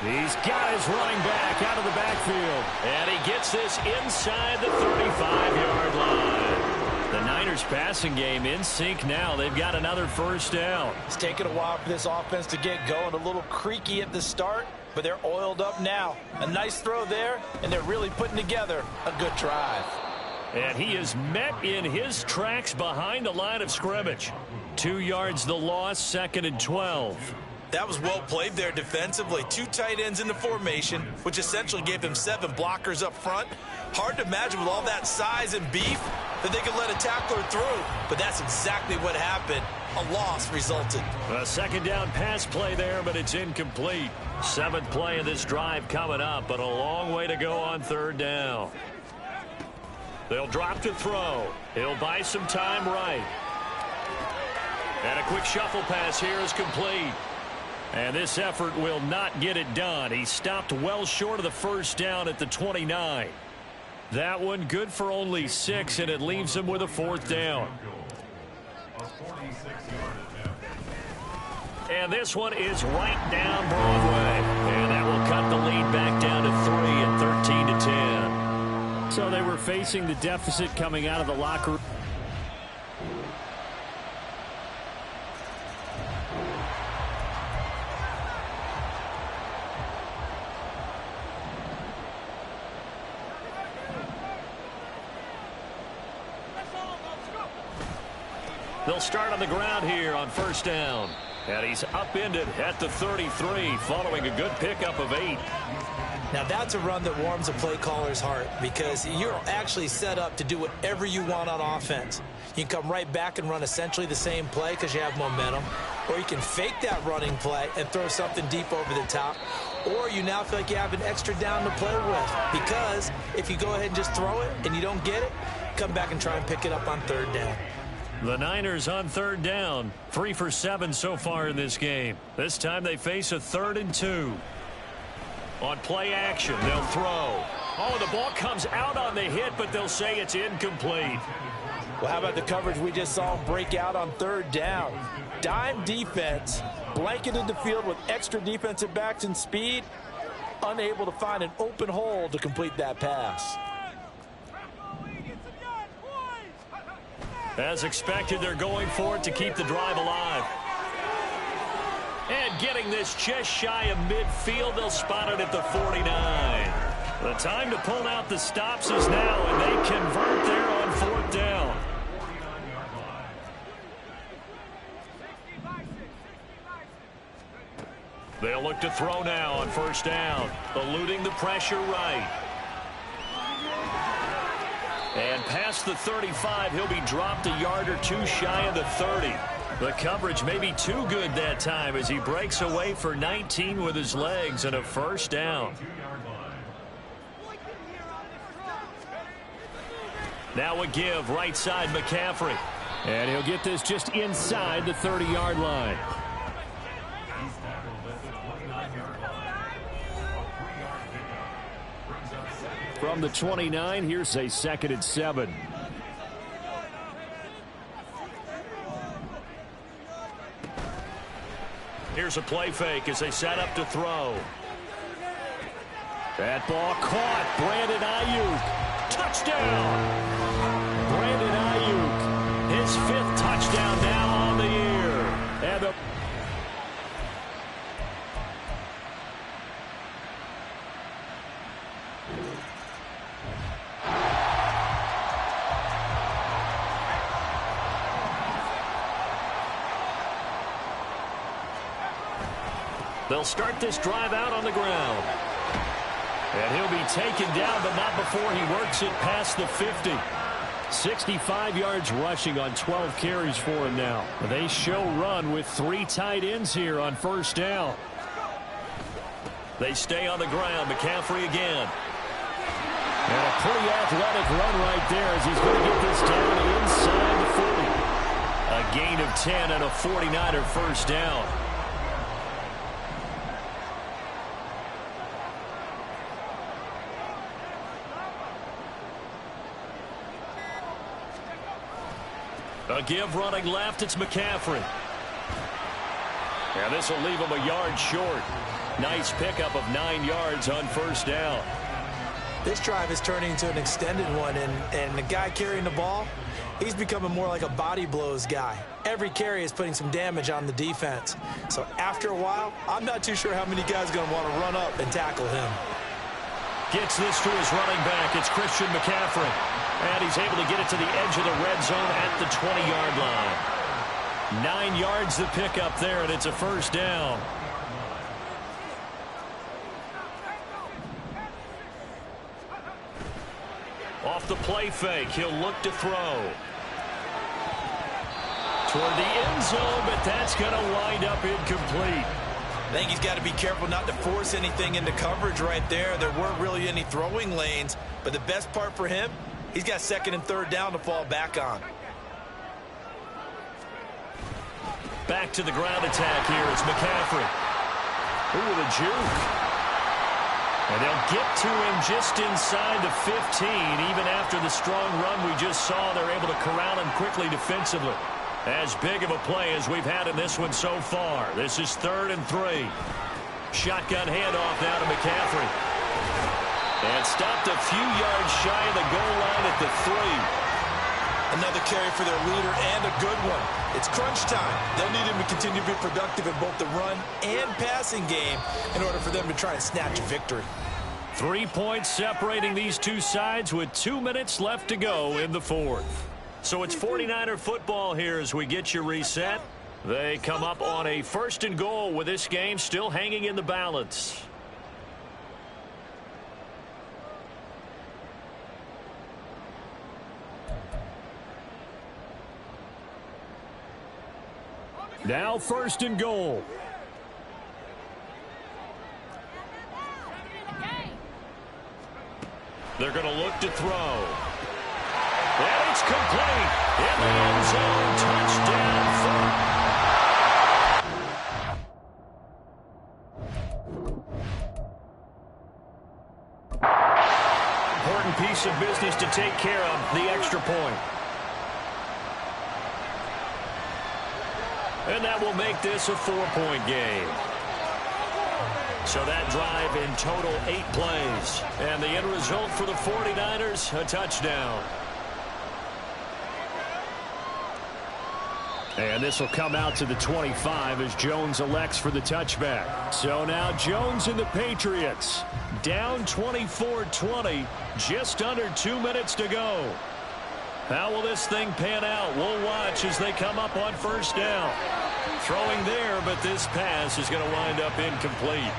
He's got his running back out of the backfield. And he gets this inside the 35-yard line. The Niners passing game in sync now. They've got another 1st down. It's taken a while for this offense to get going. A little creaky at the start, but they're oiled up now. A nice throw there, and they're really putting together a good drive. And he is met in his tracks behind the line of scrimmage. 2 yards the loss, 2nd and 12. That was well played there defensively. 2 tight ends in the formation, which essentially gave him 7 blockers up front. Hard to imagine with all that size and beef that they could let a tackler through. But that's exactly what happened. A loss resulted. A 2nd down pass play there, but it's incomplete. 7th play of this drive coming up, but a long way to go on 3rd down. They'll drop to throw. He'll buy some time right. And a quick shuffle pass here is complete. And this effort will not get it done. He stopped well short of the 1st down at the 29. That one good for only 6, and it leaves him with a 4th down. And this one is right down Broadway. And that will cut the lead back down to 3 at 13-10. So they were facing the deficit coming out of the locker room. They'll start on the ground here on 1st down. And he's upended at the 33 following a good pickup of 8. Now that's a run that warms a play caller's heart because you're actually set up to do whatever you want on offense. You can come right back and run essentially the same play because you have momentum. Or you can fake that running play and throw something deep over the top. Or you now feel like you have an extra down to play with because if you go ahead and just throw it and you don't get it, come back and try and pick it up on 3rd down. The Niners on 3rd down. 3 for 7 so far in this game. This time they face a 3rd and 2. On play action, they'll throw. Oh, the ball comes out on the hit, but they'll say it's incomplete. Well, how about the coverage we just saw him break out on 3rd down? Dime defense, blanketed the field with extra defensive backs and speed, unable to find an open hole to complete that pass. As expected, they're going for it to keep the drive alive. And getting this just shy of midfield, they'll spot it at the 49. The time to pull out the stops is now, and they convert there on 4th down. They'll look to throw now on 1st down, eluding the pressure right. And past the 35, he'll be dropped a yard or 2 shy of the 30. The coverage may be too good that time as he breaks away for 19 with his legs and a 1st down. Now a give right side McCaffrey. And he'll get this just inside the 30-yard line. From the 29, here's a 2nd and 7. Here's a play fake as they set up to throw. That ball caught. Brandon Ayuk. Touchdown. Brandon Ayuk. His 5th touchdown now on the year. And the They'll start this drive out on the ground. And he'll be taken down, but not before he works it past the 50. 65 yards rushing on 12 carries for him now. They show run with 3 tight ends here on 1st down. They stay on the ground. McCaffrey again. And a pretty athletic run right there as he's going to get this down inside the 40. A gain of 10 and a 49er 1st down. A give running left, it's McCaffrey. And this will leave him a yard short. Nice pickup of 9 yards on first down. This drive is turning into an extended one, and the guy carrying the ball, he's becoming more like a body blows guy. Every carry is putting some damage on the defense. So after a while, I'm not too sure how many guys are going to want to run up and tackle him. Gets this to his running back. It's Christian McCaffrey. And he's able to get it to the edge of the red zone at the 20-yard line. 9 yards to pick up there, and it's a first down. Off the play fake, he'll look to throw. Toward the end zone, but that's going to wind up incomplete. I think he's got to be careful not to force anything into coverage right there. There weren't really any throwing lanes, but the best part for him, he's got second and third down to fall back on. Back to the ground attack here. It's McCaffrey. Ooh, the juke. And they'll get to him just inside the 15. Even after the strong run we just saw, they're able to corral him quickly defensively. As big of a play as we've had in this one so far. This is 3rd and 3. Shotgun handoff now to McCaffrey. And stopped a few yards shy of the goal line at the 3. Another carry for their leader and a good one. It's crunch time. They'll need him to continue to be productive in both the run and passing game in order for them to try and snatch a victory. 3 points separating these two sides with 2 minutes left to go in the 4th. So it's 49er football here as we get you reset. They come up on a 1st and goal with this game still hanging in the balance. Now 1st and goal. They're going to look to throw. And it's complete. In the end zone, touchdown. Important piece of business to take care of, the extra point. And that will make this a 4-point game. So that drive in total 8 plays. And the end result for the 49ers, a touchdown. And this will come out to the 25 as Jones elects for the touchback. So now Jones and the Patriots down 24-20, just under 2 minutes to go. How will this thing pan out? We'll watch as they come up on 1st down. Throwing there, but this pass is going to wind up incomplete.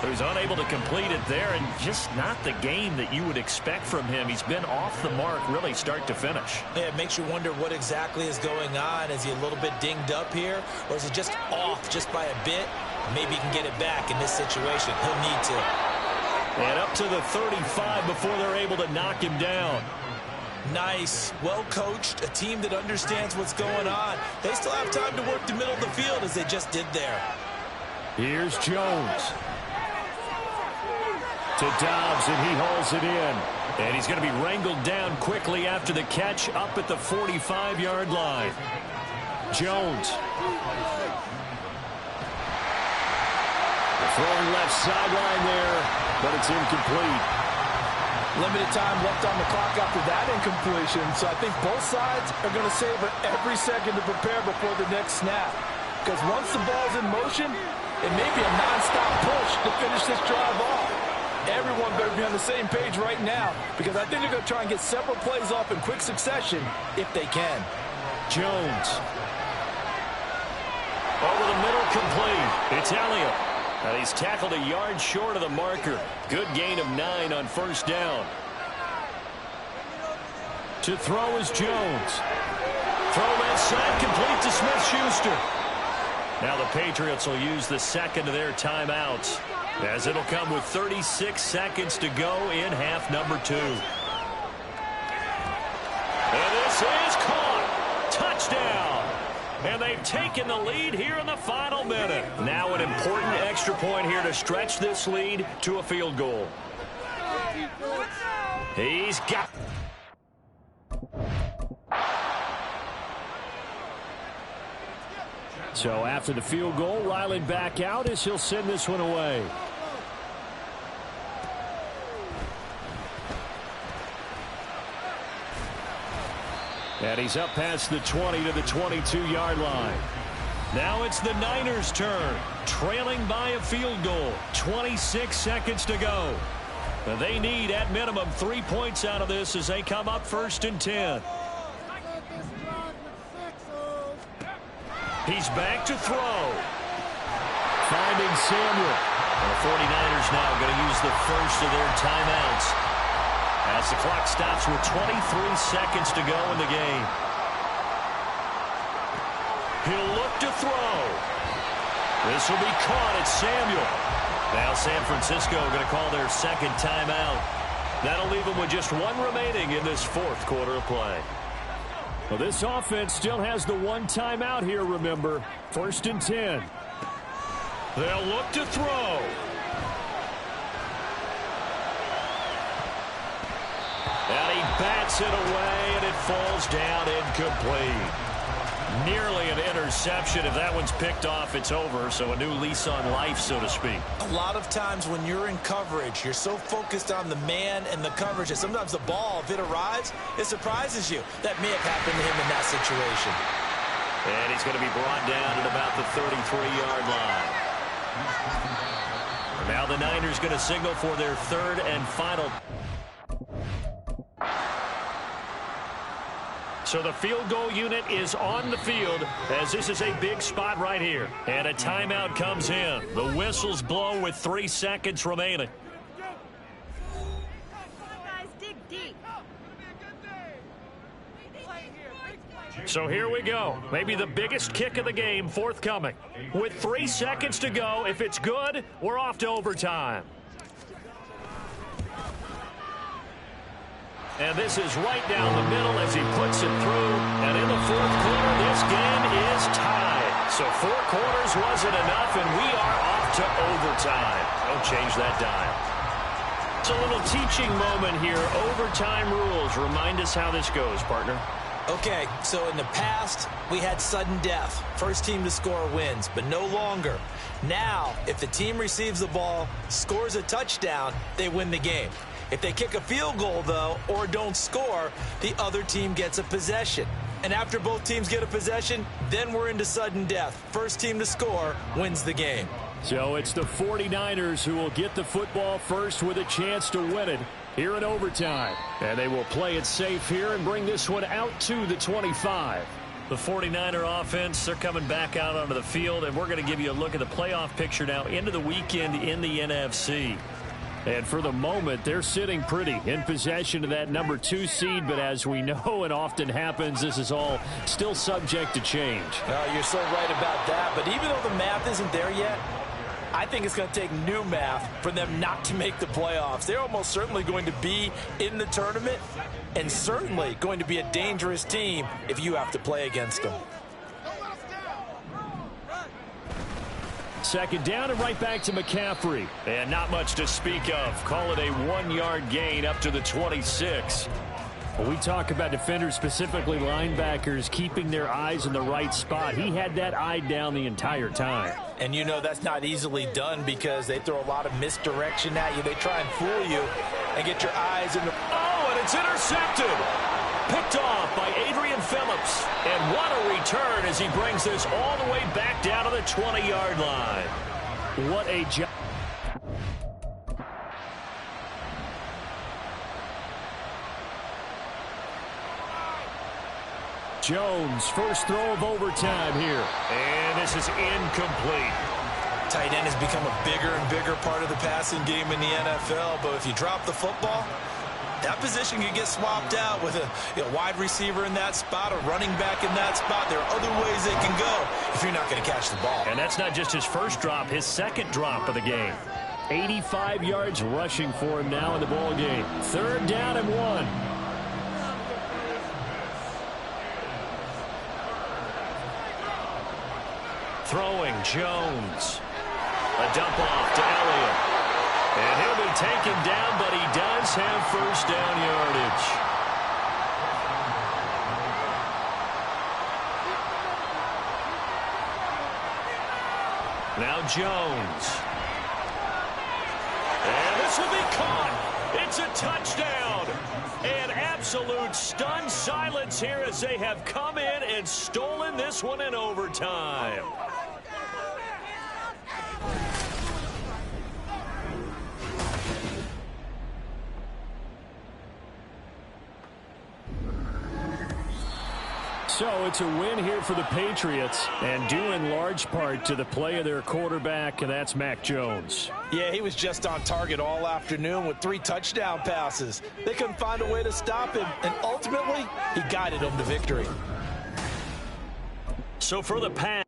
So he's unable to complete it there, and just not the game that you would expect from him. He's been off the mark really start to finish. Yeah, it makes you wonder what exactly is going on. Is he a little bit dinged up here, or is he just off just by a bit? Maybe he can get it back in this situation. He'll need to. And up to the 35 before they're able to knock him down. Nice, well coached, a team that understands what's going on. They still have time to work the middle of the field as they just did there. Here's Jones. To Dobbs, and he hauls it in. And he's going to be wrangled down quickly after the catch up at the 45-yard line. Jones. Throwing left sideline there, but it's incomplete. Limited time left on the clock after that incompletion, so I think both sides are going to savor every second to prepare before the next snap. Because once the ball's in motion, it may be a non-stop push to finish this drive off. Everyone better be on the same page right now, because I think they're going to try and get several plays off in quick succession if they can. Jones. Over the middle, complete. It's Elliott. And he's tackled a yard short of the marker. Good gain of 9 on 1st down. To throw is Jones. Throw left side, complete to Smith-Schuster. Now the Patriots will use the second of their timeouts, as it'll come with 36 seconds to go in half number 2. And this is caught. Touchdown. And they've taken the lead here in the final minute. Now an important extra point here to stretch this lead to a field goal. He's got... So after the field goal, Ryland back out as he'll send this one away. And he's up past the 20 to the 22-yard line. Now it's the Niners' turn, trailing by a field goal. 26 seconds to go. They need, at minimum, 3 points out of this as they come up 1st and 10. He's back to throw. Finding Samuel. The 49ers now going to use the first of their timeouts as the clock stops with 23 seconds to go in the game. He'll look to throw. This will be caught at Samuel. Now San Francisco going to call their second timeout. That'll leave them with just one remaining in this 4th quarter of play. Well, this offense still has the one timeout here, remember. 1st and 10. They'll look to throw. And he bats it away, and it falls down incomplete. Nearly an interception. If that one's picked off, it's over. So a new lease on life, so to speak. A lot of times when you're in coverage, you're so focused on the man and the coverage that sometimes the ball, if it arrives, it surprises you. That may have happened to him in that situation. And he's going to be brought down at about the 33-yard line. Now the Niners going to signal for their 3rd and final. So the field goal unit is on the field as this is a big spot right here. And a timeout comes in. The whistles blow with 3 seconds remaining. So here we go. Maybe the biggest kick of the game forthcoming. With 3 seconds to go, if it's good, we're off to overtime. And this is right down the middle as he puts it through. And in the 4th quarter, this game is tied. So 4 quarters wasn't enough, and we are off to overtime. Don't change that dial. It's a little teaching moment here. Overtime rules. Remind us how this goes, partner. Okay, so in the past, we had sudden death. First team to score wins, but no longer. Now, if the team receives the ball, scores a touchdown, they win the game. If they kick a field goal, though, or don't score, the other team gets a possession. And after both teams get a possession, then we're into sudden death. First team to score wins the game. So it's the 49ers who will get the football first with a chance to win it here in overtime. And they will play it safe here and bring this one out to the 25. The 49er offense, they're coming back out onto the field, and we're going to give you a look at the playoff picture now into the weekend in the NFC. And for the moment, they're sitting pretty in possession of that number 2 seed. But as we know, it often happens, this is all still subject to change. You're so right about that. But even though the math isn't there yet, I think it's going to take new math for them not to make the playoffs. They're almost certainly going to be in the tournament and certainly going to be a dangerous team if you have to play against them. Second down and right back to McCaffrey. And not much to speak of. Call it a 1-yard gain up to the 26. Well, we talk about defenders, specifically linebackers, keeping their eyes in the right spot. He had that eye down the entire time. And you know that's not easily done because they throw a lot of misdirection at you. They try and fool you and get your eyes in the... Oh, and it's intercepted. Picked off by Adrian Phillips. And what a return as he brings this all the way back down to the 20-yard line. What a job. Jones, first throw of overtime here. And this is incomplete. Tight end has become a bigger and bigger part of the passing game in the NFL, but if you drop the football, that position can get swapped out with a wide receiver in that spot, a running back in that spot. There are other ways they can go if you're not going to catch the ball. And that's not just his first drop, his second drop of the game. 85 yards rushing for him now in the ball game. Third down and 1. Throwing Jones. A dump off to Elliott. And he'll be taken down, but he does have first down yardage. Now Jones. And this will be caught. It's a touchdown. An absolute stunned silence here as they have come in and stolen this one in overtime. So it's a win here for the Patriots, and due in large part to the play of their quarterback, and that's Mac Jones. Yeah, he was just on target all afternoon with 3 touchdown passes. They couldn't find a way to stop him, and ultimately, he guided them to victory. So for the pass.